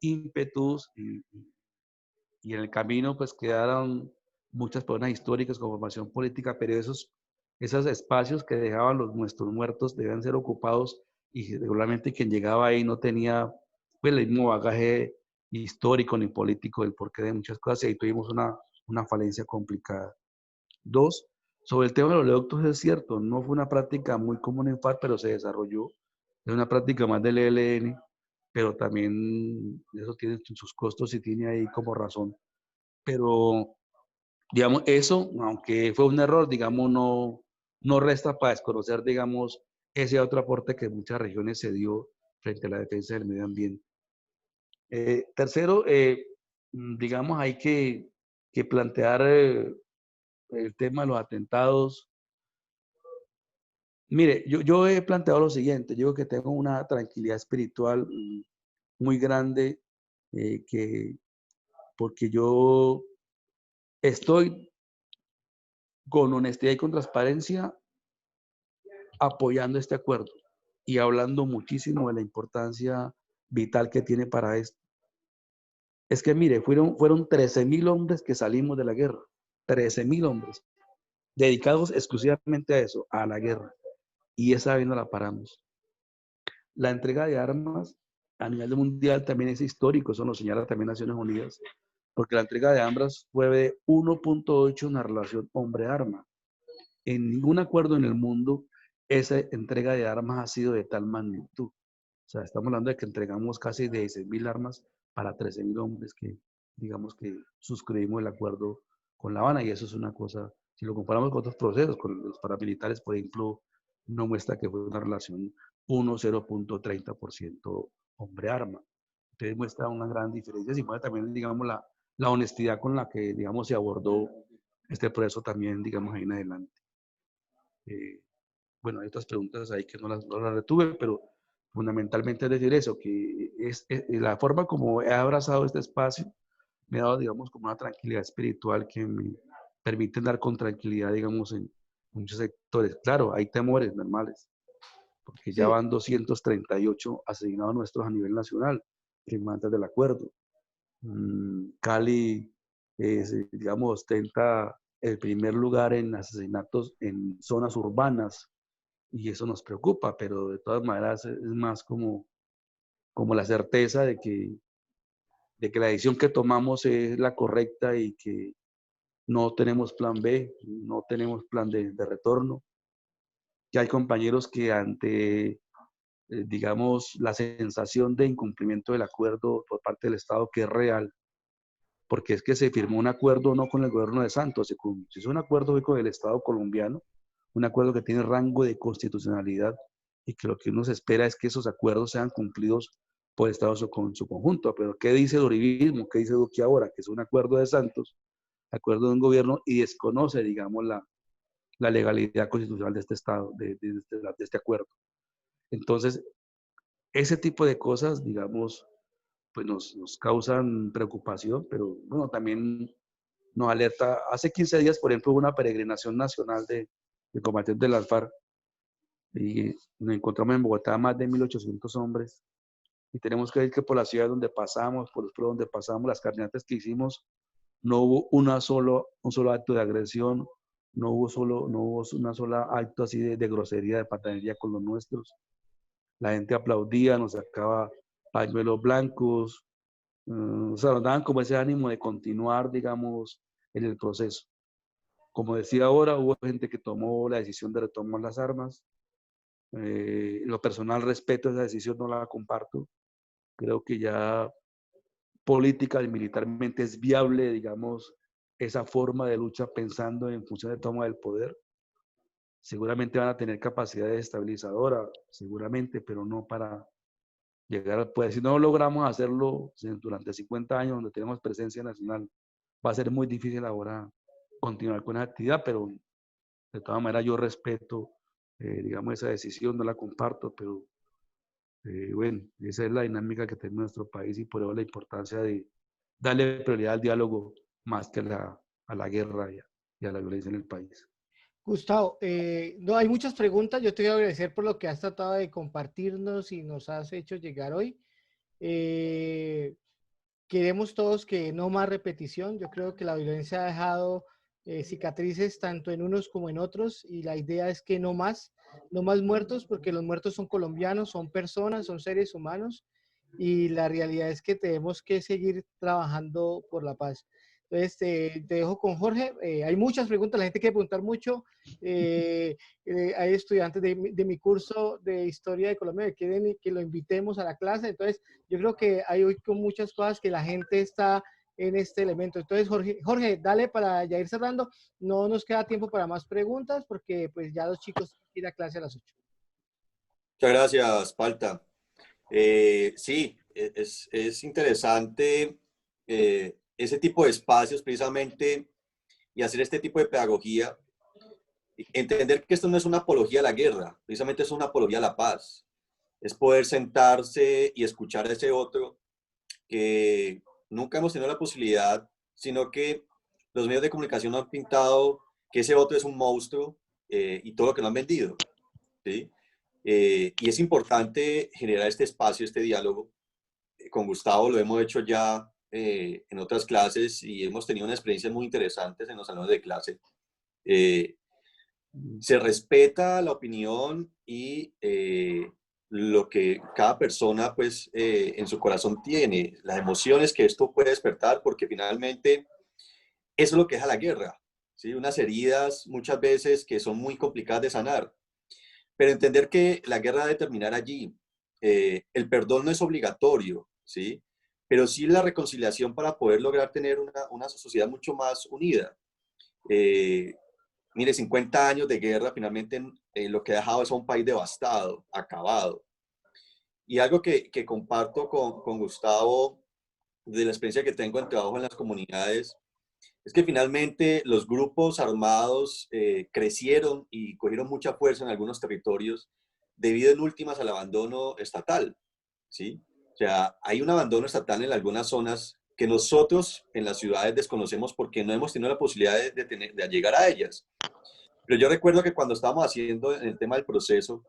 ímpetus y en el camino pues quedaron muchas personas históricas con formación política, pero esos espacios que dejaban nuestros muertos debían ser ocupados y regularmente quien llegaba ahí no tenía pues el mismo bagaje histórico ni político del porqué de muchas cosas y ahí tuvimos una falencia complicada. Dos, sobre el tema de los oleoductos es cierto, no fue una práctica muy común en FARC, pero se desarrolló. Es una práctica más del ELN, pero también eso tiene sus costos y tiene ahí como razón. Pero, digamos, eso, aunque fue un error, digamos, no resta para desconocer, digamos, ese otro aporte que en muchas regiones se dio frente a la defensa del medio ambiente. Tercero, digamos, hay que plantear el tema de los atentados. Mire, yo he planteado lo siguiente, yo digo que tengo una tranquilidad espiritual muy grande, que porque yo estoy con honestidad y con transparencia apoyando este acuerdo y hablando muchísimo de la importancia vital que tiene para esto. Es que mire, fueron 13.000 hombres que salimos de la guerra, 13.000 hombres, dedicados exclusivamente a eso, a la guerra. Y esa vez no la paramos. La entrega de armas a nivel mundial también es histórico, eso lo señala también Naciones Unidas, porque la entrega de armas fue de 1.8 en la relación hombre-arma. En ningún acuerdo en el mundo esa entrega de armas ha sido de tal magnitud. O sea, estamos hablando de que entregamos casi 16.000 armas para 13.000 hombres que, digamos que suscribimos el acuerdo con La Habana, y eso es una cosa, si lo comparamos con otros procesos, con los paramilitares, por ejemplo, no muestra que fue una relación 0.30% hombre-arma. Entonces muestra una gran diferencia, y muestra también, digamos, la honestidad con la que, digamos, se abordó este proceso también, digamos, ahí en adelante. Eh, bueno, hay otras preguntas ahí que no las retuve, pero fundamentalmente es decir eso, que es la forma como he abrazado este espacio me ha dado, digamos, como una tranquilidad espiritual que me permite andar con tranquilidad, digamos, en muchos sectores. Claro, hay temores normales, porque ya Sí, van 238 asesinados nuestros a nivel nacional, firmantes del acuerdo. Cali, digamos, ostenta el primer lugar en asesinatos en zonas urbanas, y eso nos preocupa, pero de todas maneras es más como la certeza de que la decisión que tomamos es la correcta y que no tenemos plan B, no tenemos plan de retorno. Ya hay compañeros que ante, digamos, la sensación de incumplimiento del acuerdo por parte del Estado, que es real, porque es que se firmó un acuerdo no con el gobierno de Santos, se hizo un acuerdo hoy con el Estado colombiano, un acuerdo que tiene rango de constitucionalidad, y que lo que uno se espera es que esos acuerdos sean cumplidos por el Estado en su conjunto. Pero ¿qué dice el uribismo? ¿Qué dice Duque ahora? Que es un acuerdo de Santos, acuerdo de un gobierno, y desconoce, digamos, la legalidad constitucional de este Estado, de este acuerdo. Entonces, ese tipo de cosas, digamos, pues nos causan preocupación, pero bueno, también nos alerta. Hace 15 días, por ejemplo, hubo una peregrinación nacional de combatientes de las FARC, y nos encontramos en Bogotá más de 1.800 hombres, y tenemos que ver que por la ciudad donde pasamos, por los pueblos donde pasamos, las caminatas que hicimos, no hubo un solo acto de agresión, no hubo una sola acto así de grosería, de patanería con los nuestros. La gente aplaudía, nos sacaba pañuelos blancos, o sea, nos daban como ese ánimo de continuar, digamos, en el proceso. Como decía ahora, hubo gente que tomó la decisión de retomar las armas. Lo personal, respeto esa decisión, no la comparto. Creo que ya política y militarmente es viable, digamos, esa forma de lucha pensando en función de toma del poder. Seguramente van a tener capacidad estabilizadora, seguramente, pero no para llegar al poder. Si no logramos hacerlo durante 50 años donde tenemos presencia nacional, va a ser muy difícil ahora continuar con esa actividad, pero de todas maneras yo respeto, digamos, esa decisión, no la comparto, pero bueno, esa es la dinámica que tiene nuestro país, y por eso la importancia de darle prioridad al diálogo más que a la guerra y a la violencia en el país. Gustavo, no, hay muchas preguntas. Yo te voy a agradecer por lo que has tratado de compartirnos y nos has hecho llegar hoy. Eh, Queremos todos que no más repetición. Yo creo que la violencia ha dejado cicatrices tanto en unos como en otros, y la idea es que no más, no más muertos, porque los muertos son colombianos, son personas, son seres humanos, y la realidad es que tenemos que seguir trabajando por la paz. Entonces, te dejo con Jorge. Hay muchas preguntas, la gente quiere preguntar mucho. Hay estudiantes de mi curso de Historia de Colombia que quieren que lo invitemos a la clase. Entonces, yo creo que hay hoy con muchas cosas que la gente está en este elemento. Entonces, Jorge, dale para ya ir cerrando. No nos queda tiempo para más preguntas porque pues ya los chicos tienen que ir a clase a las 8. Muchas gracias, Palta. Sí, es interesante ese tipo de espacios precisamente y hacer este tipo de pedagogía, entender que esto no es una apología a la guerra, precisamente es una apología a la paz. Es poder sentarse y escuchar a ese otro que nunca hemos tenido la posibilidad, sino que los medios de comunicación han pintado que ese otro es un monstruo y todo lo que nos han vendido, ¿sí? Y es importante generar este espacio, este diálogo. Con Gustavo lo hemos hecho ya en otras clases y hemos tenido unas experiencias muy interesantes en los salones de clase. Eh, Se respeta la opinión y lo que cada persona pues en su corazón tiene, las emociones que esto puede despertar, porque finalmente eso es lo que deja la guerra, ¿sí? Unas heridas muchas veces que son muy complicadas de sanar, pero entender que la guerra debe terminar allí. El perdón no es obligatorio, ¿sí? Pero sí la reconciliación para poder lograr tener una sociedad mucho más unida. Eh, Mire, 50 años de guerra finalmente lo que ha dejado es a un país devastado, acabado. Y algo que comparto con Gustavo de la experiencia que tengo en trabajo en las comunidades es que finalmente los grupos armados crecieron y cogieron mucha fuerza en algunos territorios debido en últimas al abandono estatal, ¿sí? O sea, hay un abandono estatal en algunas zonas que nosotros en las ciudades desconocemos porque no hemos tenido la posibilidad de llegar a ellas. Pero yo recuerdo que cuando estábamos haciendo el tema del proceso,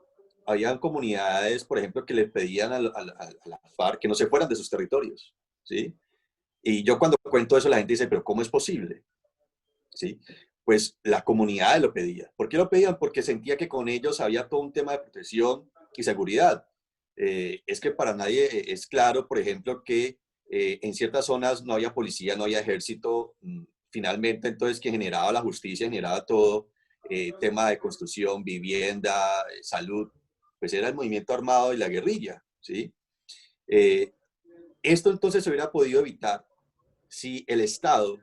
habían comunidades, por ejemplo, que le pedían a la FARC que no se fueran de sus territorios, ¿sí? Y yo cuando cuento eso, la gente dice, pero ¿cómo es posible? ¿Sí? Pues la comunidad lo pedía. ¿Por qué lo pedían? Porque sentía que con ellos había todo un tema de protección y seguridad. Es que para nadie es claro, por ejemplo, que en ciertas zonas no había policía, no había ejército. Finalmente, entonces, que generaba la justicia, generaba todo, tema de construcción, vivienda, salud, pues era el movimiento armado y la guerrilla, ¿sí? Eh, Esto entonces se hubiera podido evitar si el Estado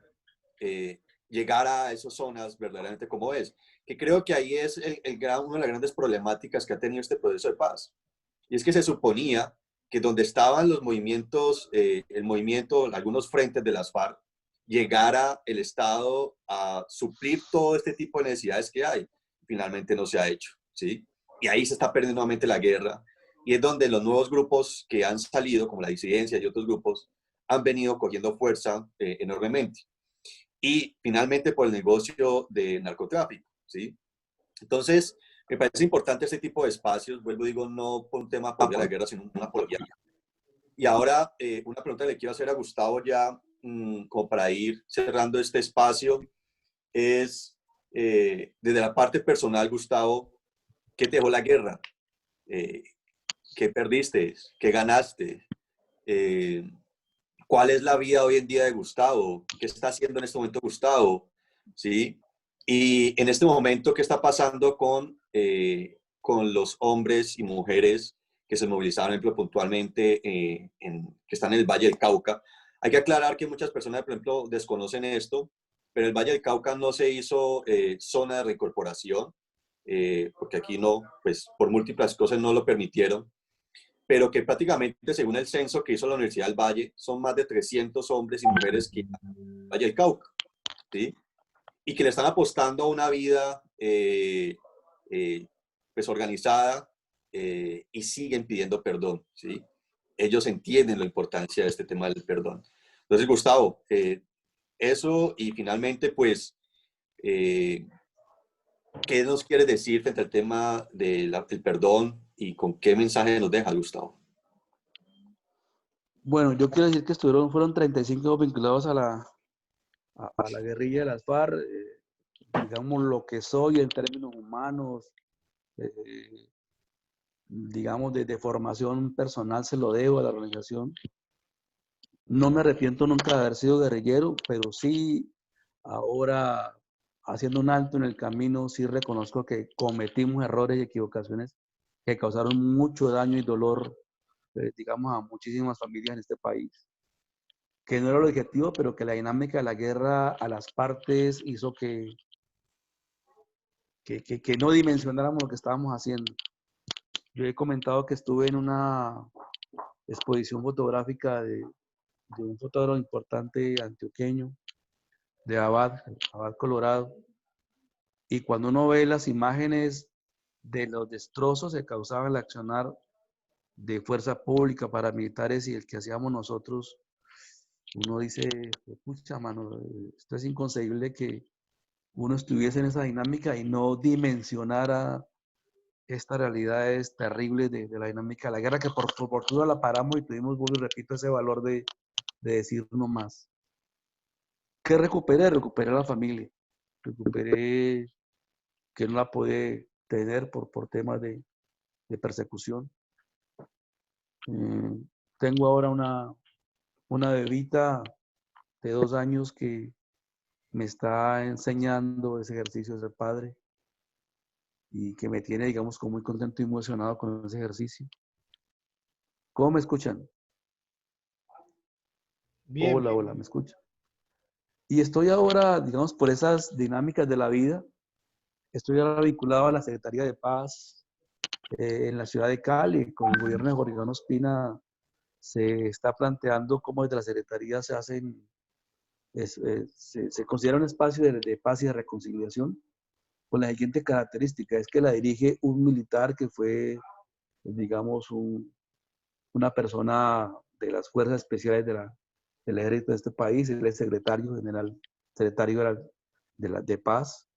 llegara a esas zonas verdaderamente como es. Que creo que ahí es una de las grandes problemáticas que ha tenido este proceso de paz. Y es que se suponía que donde estaban los movimientos, el movimiento, algunos frentes de las FARC, llegara el Estado a suplir todo este tipo de necesidades que hay. Finalmente no se ha hecho, ¿sí? Y ahí se está perdiendo nuevamente la guerra. Y es donde los nuevos grupos que han salido, como la disidencia y otros grupos, han venido cogiendo fuerza enormemente. Y finalmente por el negocio de narcotráfico, ¿sí? Entonces, me parece importante este tipo de espacios, vuelvo digo, no por un tema de la guerra, sino una apología. Y ahora, una pregunta que le quiero hacer a Gustavo ya, como para ir cerrando este espacio, es, desde la parte personal, Gustavo, ¿qué te dejó la guerra? Eh, ¿Qué perdiste? ¿Qué ganaste? Eh, ¿Cuál es la vida hoy en día de Gustavo? ¿Qué está haciendo en este momento Gustavo? ¿Sí? Y en este momento, ¿qué está pasando con los hombres y mujeres que se movilizaron, por ejemplo, puntualmente, que están en el Valle del Cauca? Hay que aclarar que muchas personas, por ejemplo, desconocen esto, pero el Valle del Cauca no se hizo zona de reincorporación, porque aquí no, pues por múltiples cosas no lo permitieron, pero que prácticamente, según el censo que hizo la Universidad del Valle, son más de 300 hombres y mujeres que Valle del Cauca, ¿sí? Y que le están apostando a una vida pues organizada y siguen pidiendo perdón, ¿sí? Ellos entienden la importancia de este tema del perdón. Entonces, Gustavo, eso y finalmente, pues, ¿qué nos quieres decir frente al tema del perdón y con qué mensaje nos deja, Gustavo? Bueno, yo quiero decir que fueron 35 vinculados a la guerrilla de las FARC, digamos lo que soy en términos humanos, eh, digamos de formación personal se lo debo a la organización. No me arrepiento nunca de haber sido guerrillero, pero sí ahora haciendo un alto en el camino, sí reconozco que cometimos errores y equivocaciones que causaron mucho daño y dolor, digamos, a muchísimas familias en este país. Que no era el objetivo, pero que la dinámica de la guerra a las partes hizo que no dimensionáramos lo que estábamos haciendo. Yo he comentado que estuve en una exposición fotográfica de un fotógrafo importante antioqueño, de Abad, Abad Colorado. Y cuando uno ve las imágenes de los destrozos que causaban el accionar de fuerza pública, paramilitares y el que hacíamos nosotros, uno dice, pucha, mano, esto es inconcebible que uno estuviese en esa dinámica y no dimensionara estas realidades terribles de la dinámica de la guerra, que por fortuna la paramos y tuvimos, vuelvo y repito, ese valor de decir no más. ¿Qué recuperé? Recuperé a la familia, recuperé que no la pude tener por temas de persecución. Tengo ahora una bebita de 2 años que me está enseñando ese ejercicio de ser padre y que me tiene, digamos, como muy contento y muy emocionado con ese ejercicio. ¿Cómo me escuchan? Bien, Hola, hola, ¿me escuchan? Y estoy ahora, digamos, por esas dinámicas de la vida, estoy ahora vinculado a la Secretaría de Paz en la ciudad de Cali, con el gobierno de Jorge Iván Ospina. Se está planteando cómo desde la Secretaría se hacen, se considera un espacio de paz y de reconciliación, con la siguiente característica, es que la dirige un militar que fue, digamos, una persona de las fuerzas especiales del ejército de este país, él es secretario general, secretario de paz.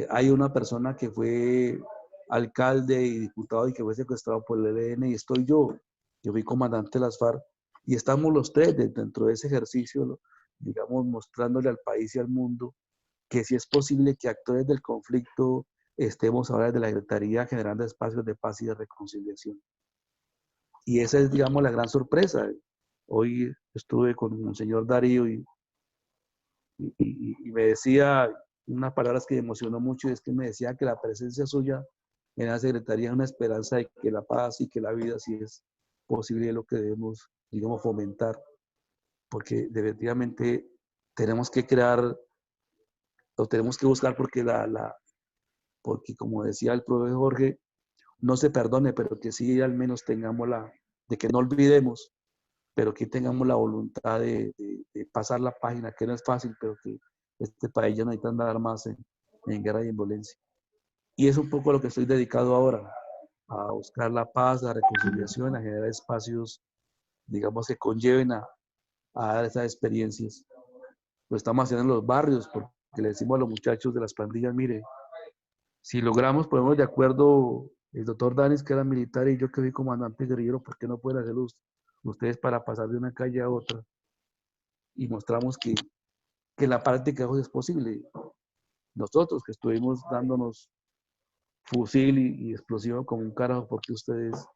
Hay una persona que fue alcalde y diputado y que fue secuestrado por el ELN, y estoy yo fui comandante de las FARC, y estamos los tres dentro de ese ejercicio, digamos, mostrándole al país y al mundo que si es posible que actores del conflicto estemos ahora desde la Secretaría generando espacios de paz y de reconciliación. Y esa es, digamos, la gran sorpresa. Hoy estuve con el señor Darío y me decía unas palabras que me emocionó mucho, y es que me decía que la presencia suya en la Secretaría es una esperanza de que la paz y que la vida sí es posible, lo que debemos, digamos, fomentar, porque definitivamente tenemos que crear o tenemos que buscar porque porque como decía el profesor Jorge, no se perdone, pero que sí al menos tengamos de que no olvidemos, pero que tengamos la voluntad de pasar la página, que no es fácil, pero que este país ya no necesita andar más en guerra y en violencia. Y es un poco lo que estoy dedicado ahora, a buscar la paz, la reconciliación, a generar espacios, digamos, que conlleven a dar esas experiencias. Lo estamos haciendo en los barrios, porque le decimos a los muchachos de las pandillas, mire, si logramos ponernos de acuerdo, el doctor Danis, que era militar, y yo que fui comandante guerrillero, ¿por qué no pueden hacerlo ustedes para pasar de una calle a otra? Y mostramos que en la práctica eso es posible. Nosotros que estuvimos dándonos fusil y explosivo como un carajo, porque ustedes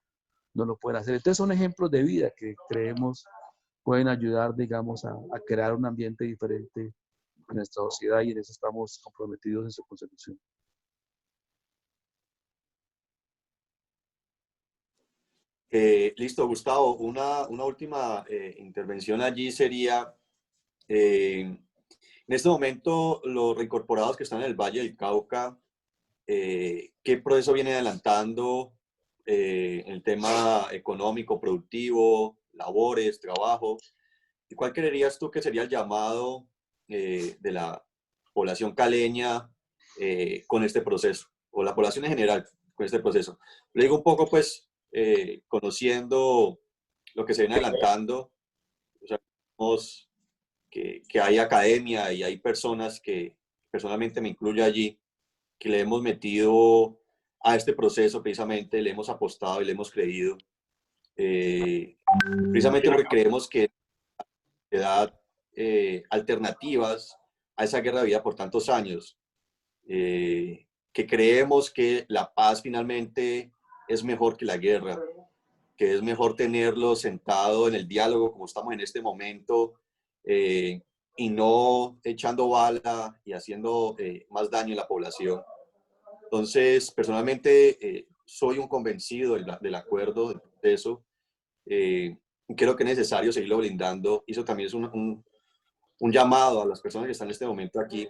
no lo pueden hacer. Entonces son ejemplos de vida que creemos pueden ayudar, digamos, a crear un ambiente diferente en nuestra sociedad, y en eso estamos comprometidos en su consecución. Listo, Gustavo. Una última intervención allí sería, en este momento, los reincorporados que están en el Valle del Cauca, ¿qué proceso viene adelantando en el tema económico, productivo, labores, trabajo? ¿Y cuál creerías tú que sería el llamado de la población caleña con este proceso? O la población en general con este proceso. Le digo un poco, pues, conociendo lo que se viene adelantando, o sea, vemos que hay academia y hay personas que, personalmente me incluyo allí, que le hemos metido a este proceso precisamente, le hemos apostado y le hemos creído, precisamente porque creemos que da alternativas a esa guerra de vida por tantos años, que creemos que la paz finalmente es mejor que la guerra, que es mejor tenerlo sentado en el diálogo como estamos en este momento, y no echando bala y haciendo más daño a la población. Entonces, personalmente, soy un convencido del acuerdo, del proceso. Creo que es necesario seguirlo brindando. Eso también es un llamado a las personas que están en este momento aquí.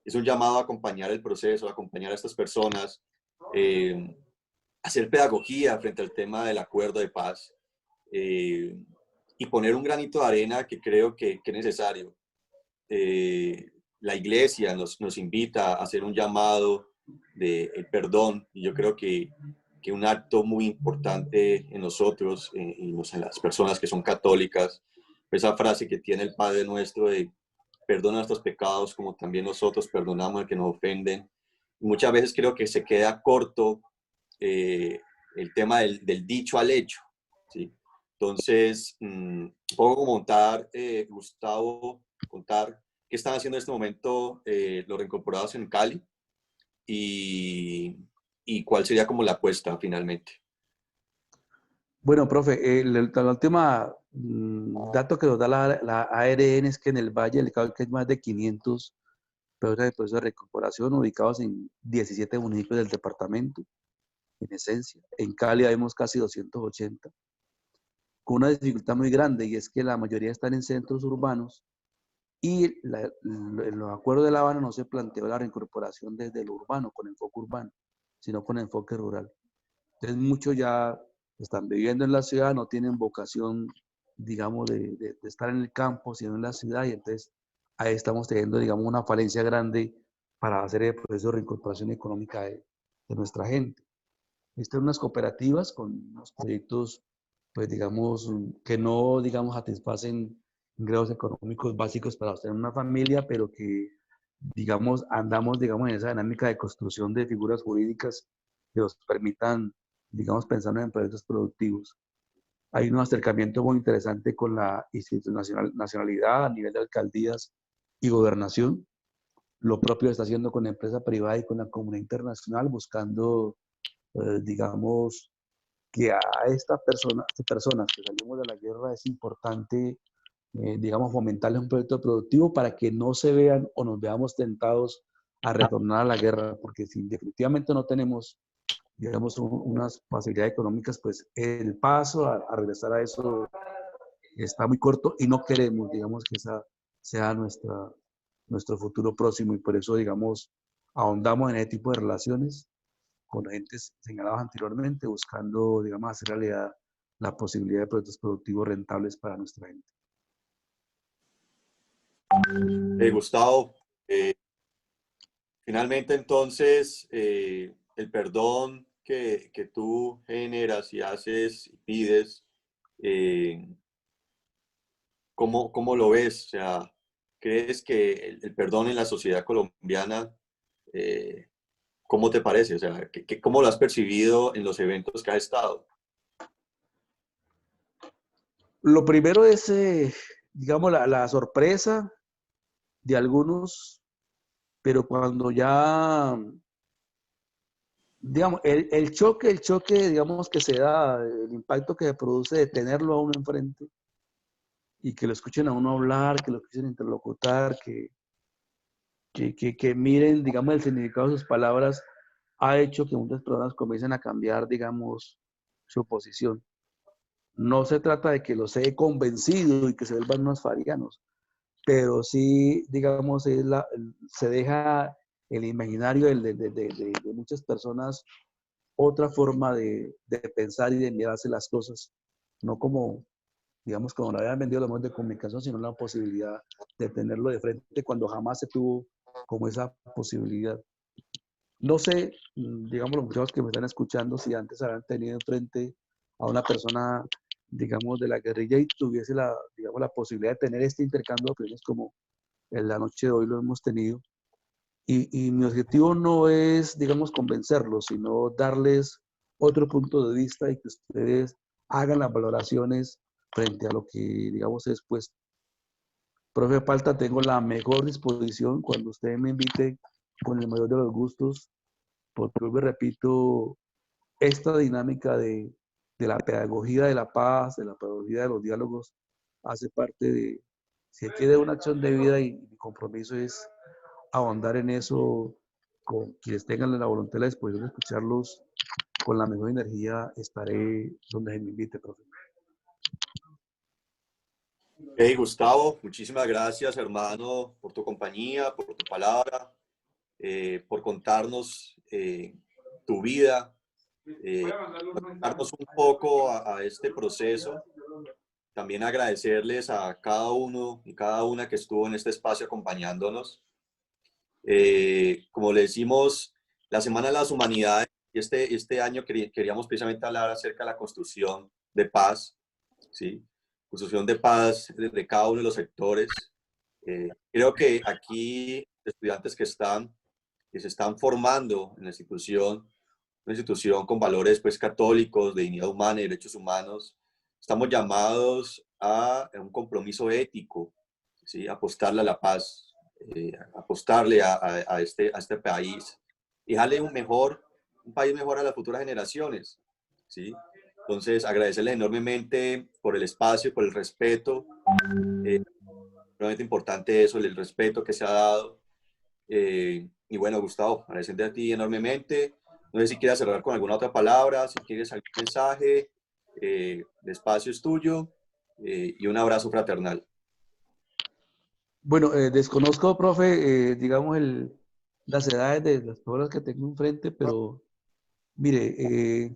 Es un llamado a acompañar el proceso, a acompañar a estas personas, hacer pedagogía frente al tema del acuerdo de paz. y poner un granito de arena que creo que es necesario. La iglesia nos invita a hacer un llamado de perdón, y yo creo que un acto muy importante en nosotros y en las personas que son católicas, esa frase que tiene el Padre Nuestro de perdona nuestros pecados como también nosotros perdonamos al que nos ofenden. Muchas veces creo que se queda corto el tema del dicho al hecho, ¿sí? Entonces, puedo contar, Gustavo, contar qué están haciendo en este momento los reincorporados en Cali y cuál sería como la apuesta finalmente. Bueno, profe, la última dato que nos da la ARN es que en el Valle del Cauca hay más de 500 procesos de proceso de recuperación ubicados en 17 municipios del departamento, en esencia. En Cali vemos casi 280, con una dificultad muy grande, y es que la mayoría están en centros urbanos y en los acuerdos de La Habana no se planteó la reincorporación desde lo urbano, con enfoque urbano, sino con enfoque rural. Entonces muchos ya están viviendo en la ciudad, no tienen vocación, digamos, de estar en el campo, sino en la ciudad, y entonces ahí estamos teniendo, digamos, una falencia grande para hacer el proceso de reincorporación económica de nuestra gente. Están unas cooperativas con unos proyectos, pues digamos, que no, digamos, satisfacen ingresos económicos básicos para sostener una familia, pero que, digamos, andamos, digamos, en esa dinámica de construcción de figuras jurídicas que nos permitan, digamos, pensando en proyectos productivos. Hay un acercamiento muy interesante con la nacionalidad a nivel de alcaldías y gobernación. Lo propio está haciendo con la empresa privada y con la comunidad internacional, buscando, digamos, que a estas personas que salimos de la guerra es importante, digamos, fomentarles un proyecto productivo para que no se vean o nos veamos tentados a retornar a la guerra, porque si definitivamente no tenemos, digamos, unas facilidades económicas, pues el paso a regresar a eso está muy corto y no queremos, digamos, que esa sea nuestro futuro próximo, y por eso, digamos, ahondamos en ese tipo de relaciones con agentes señalados anteriormente, buscando, digamos, hacer realidad la posibilidad de proyectos productivos rentables para nuestra gente. Gustavo, finalmente entonces, el perdón que tú generas y haces y pides, ¿cómo lo ves? O sea, ¿crees que el perdón en la sociedad colombiana, eh, cómo te parece? O sea, ¿cómo lo has percibido en los eventos que has estado? Lo primero es, digamos, la sorpresa de algunos, pero cuando ya, digamos, el choque, digamos, que se da, el impacto que se produce de tenerlo a uno enfrente y que lo escuchen a uno hablar, que lo escuchen interlocutar, que miren, digamos, el significado de sus palabras, ha hecho que muchas personas comiencen a cambiar, digamos, su posición. No se trata de que los he convencido y que se vuelvan unos farianos, pero sí, digamos, se deja el imaginario de muchas personas otra forma de pensar y de mirarse las cosas, no como, digamos, como lo habían vendido los medios de comunicación, sino la posibilidad de tenerlo de frente cuando jamás se tuvo como esa posibilidad. No sé, digamos, los muchachos que me están escuchando, si antes habían tenido enfrente a una persona, digamos, de la guerrilla y tuviese la, digamos, la posibilidad de tener este intercambio de opiniones como en la noche de hoy lo hemos tenido. Y mi objetivo no es, digamos, convencerlos, sino darles otro punto de vista y que ustedes hagan las valoraciones frente a lo que, digamos, es puesto. Profe Palta, tengo la mejor disposición cuando usted me invite con el mayor de los gustos, porque hoy me repito, esta dinámica de la pedagogía de la paz, de la pedagogía de los diálogos, hace parte de, si quiere, una acción de vida, y mi compromiso es ahondar en eso con quienes tengan la voluntad y la disposición de escucharlos con la mejor energía. Estaré donde se me invite, profe. Hey, Gustavo, muchísimas gracias, hermano, por tu compañía, por tu palabra, por contarnos tu vida, contarnos un poco a este proceso también agradecerles a cada uno y cada una que estuvo en este espacio acompañándonos. Como le decimos, la Semana de las Humanidades, y este año queríamos precisamente hablar acerca de la construcción de paz, ¿sí? Construcción de paz desde cada uno de los sectores. Creo que aquí estudiantes que se están formando en la institución, una institución con valores pues católicos, de dignidad humana y derechos humanos, estamos llamados a un compromiso ético, ¿sí? Apostarle a la paz, apostarle a este país y darle un país mejor a las futuras generaciones, ¿sí? Entonces, agradecerles enormemente por el espacio, por el respeto, realmente importante eso, el respeto que se ha dado. Y bueno, Gustavo, agradecerte a ti enormemente. No sé si quieres cerrar con alguna otra palabra, si quieres algún mensaje, el espacio es tuyo, y un abrazo fraternal. Bueno, desconozco, profe, digamos, las edades de las personas que tengo enfrente, pero mire,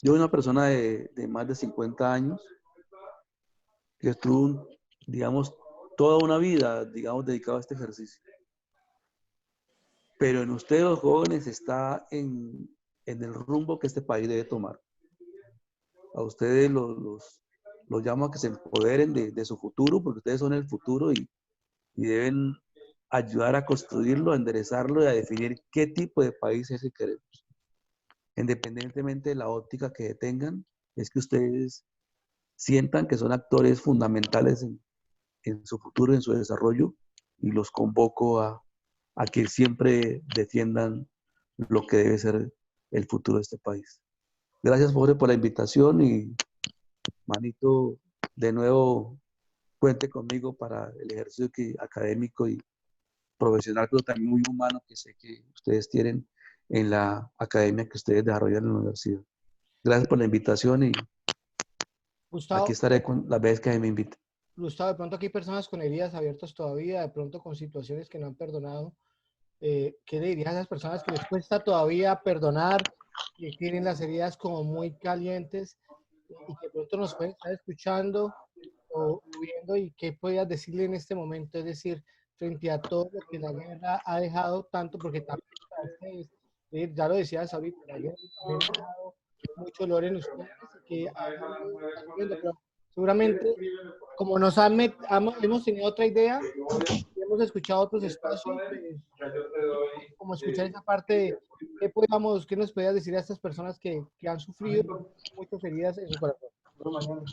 yo soy una persona de más de 50 años que estuvo, digamos, toda una vida, digamos, dedicado a este ejercicio. Pero en ustedes, los jóvenes, está en el rumbo que este país debe tomar. A ustedes los llamo a que se empoderen de su futuro, porque ustedes son el futuro y deben ayudar a construirlo, a enderezarlo y a definir qué tipo de país es el que queremos. Independientemente de la óptica que tengan, es que ustedes sientan que son actores fundamentales en su futuro, en su desarrollo, y los convoco a que siempre defiendan lo que debe ser el futuro de este país. Gracias, Jorge, por la invitación y, manito, de nuevo, cuente conmigo para el ejercicio académico y profesional, pero también muy humano que sé que ustedes tienen en la academia que ustedes desarrollan en la universidad. Gracias por la invitación y aquí Gustavo, estaré con las veces que me inviten. Gustavo, de pronto aquí hay personas con heridas abiertas todavía, de pronto con situaciones que no han perdonado. ¿Qué le dirías a esas personas que les cuesta todavía perdonar, que tienen las heridas como muy calientes y que de pronto nos pueden estar escuchando o viendo, y qué podías decirle en este momento? Es decir, frente a todo lo que la guerra ha dejado tanto, porque también para ustedes, ya lo decías ahorita, la guerra también ha dejado mucho dolor en ustedes y que aún no está sufriendo, pero seguramente como hemos tenido otra idea, hemos escuchado otros espacios, pues, como escuchar esa parte de qué nos podías decir a estas personas que han sufrido muchas heridas en su corazón.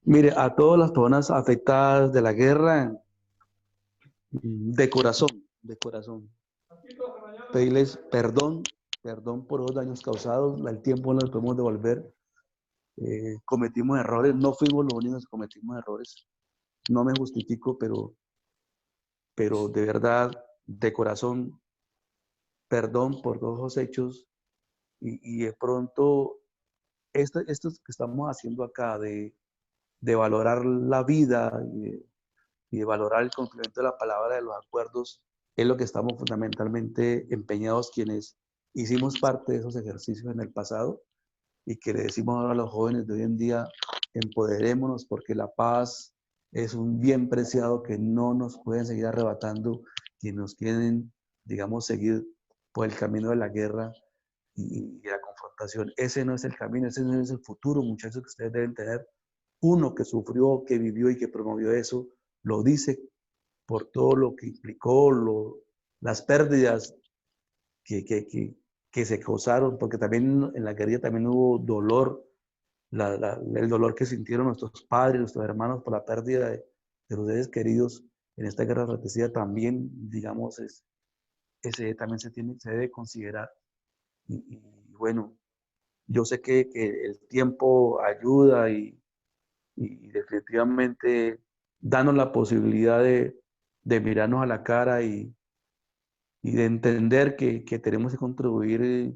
Mire, a todas las personas afectadas de la guerra, de corazón, pedirles perdón, perdón por los daños causados, el tiempo no lo podemos devolver. Cometimos errores, no fuimos los únicos que cometimos errores, no me justifico, pero de verdad, de corazón, perdón por todos los hechos y de pronto esto que estamos haciendo acá de valorar la vida y de valorar el cumplimiento de la palabra de los acuerdos es lo que estamos fundamentalmente empeñados quienes hicimos parte de esos ejercicios en el pasado y que le decimos ahora a los jóvenes de hoy en día, empoderémonos porque la paz es un bien preciado que no nos pueden seguir arrebatando quienes nos quieren, digamos, seguir por el camino de la guerra y la confrontación. Ese no es el camino, ese no es el futuro, muchachos, que ustedes deben tener. Uno que sufrió, que vivió y que promovió eso, lo dice por todo lo que implicó, las pérdidas que, que, que, que se causaron, porque también en la guerrilla también hubo dolor, el dolor que sintieron nuestros padres, nuestros hermanos por la pérdida de los seres queridos en esta guerra fratricida también, digamos, ese también se debe considerar. Y bueno, yo sé que el tiempo ayuda y definitivamente danos la posibilidad de mirarnos a la cara y de entender que tenemos que contribuir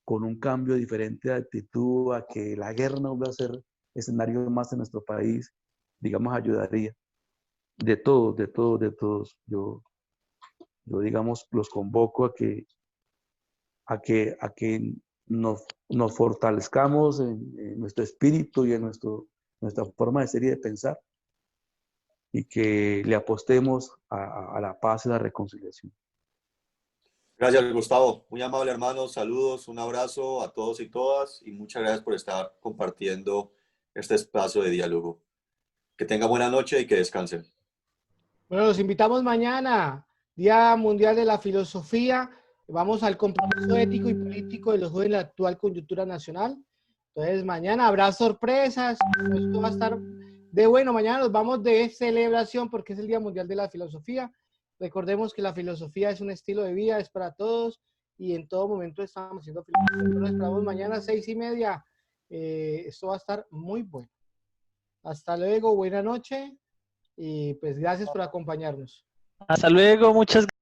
con un cambio diferente de actitud a que la guerra no va a ser escenario más en nuestro país, digamos, ayudaría. De todos, de todos, de todos. Yo digamos, los convoco a que nos fortalezcamos en nuestro espíritu y en nuestra forma de ser y de pensar, y que le apostemos a la paz y la reconciliación. Gracias, Gustavo. Muy amable, hermano. Saludos, un abrazo a todos y todas y muchas gracias por estar compartiendo este espacio de diálogo. Que tenga buena noche y que descansen. Bueno, los invitamos mañana, Día Mundial de la Filosofía. Vamos al compromiso ético y político de los jóvenes en la actual coyuntura nacional. Entonces, mañana habrá sorpresas. Esto va a estar de bueno. Mañana nos vamos de celebración porque es el Día Mundial de la Filosofía. Recordemos que la filosofía es un estilo de vida, es para todos y en todo momento estamos haciendo filosofía. Nos esperamos mañana a 6:30. Esto va a estar muy bueno. Hasta luego, buena noche y pues gracias por acompañarnos. Hasta luego, muchas gracias.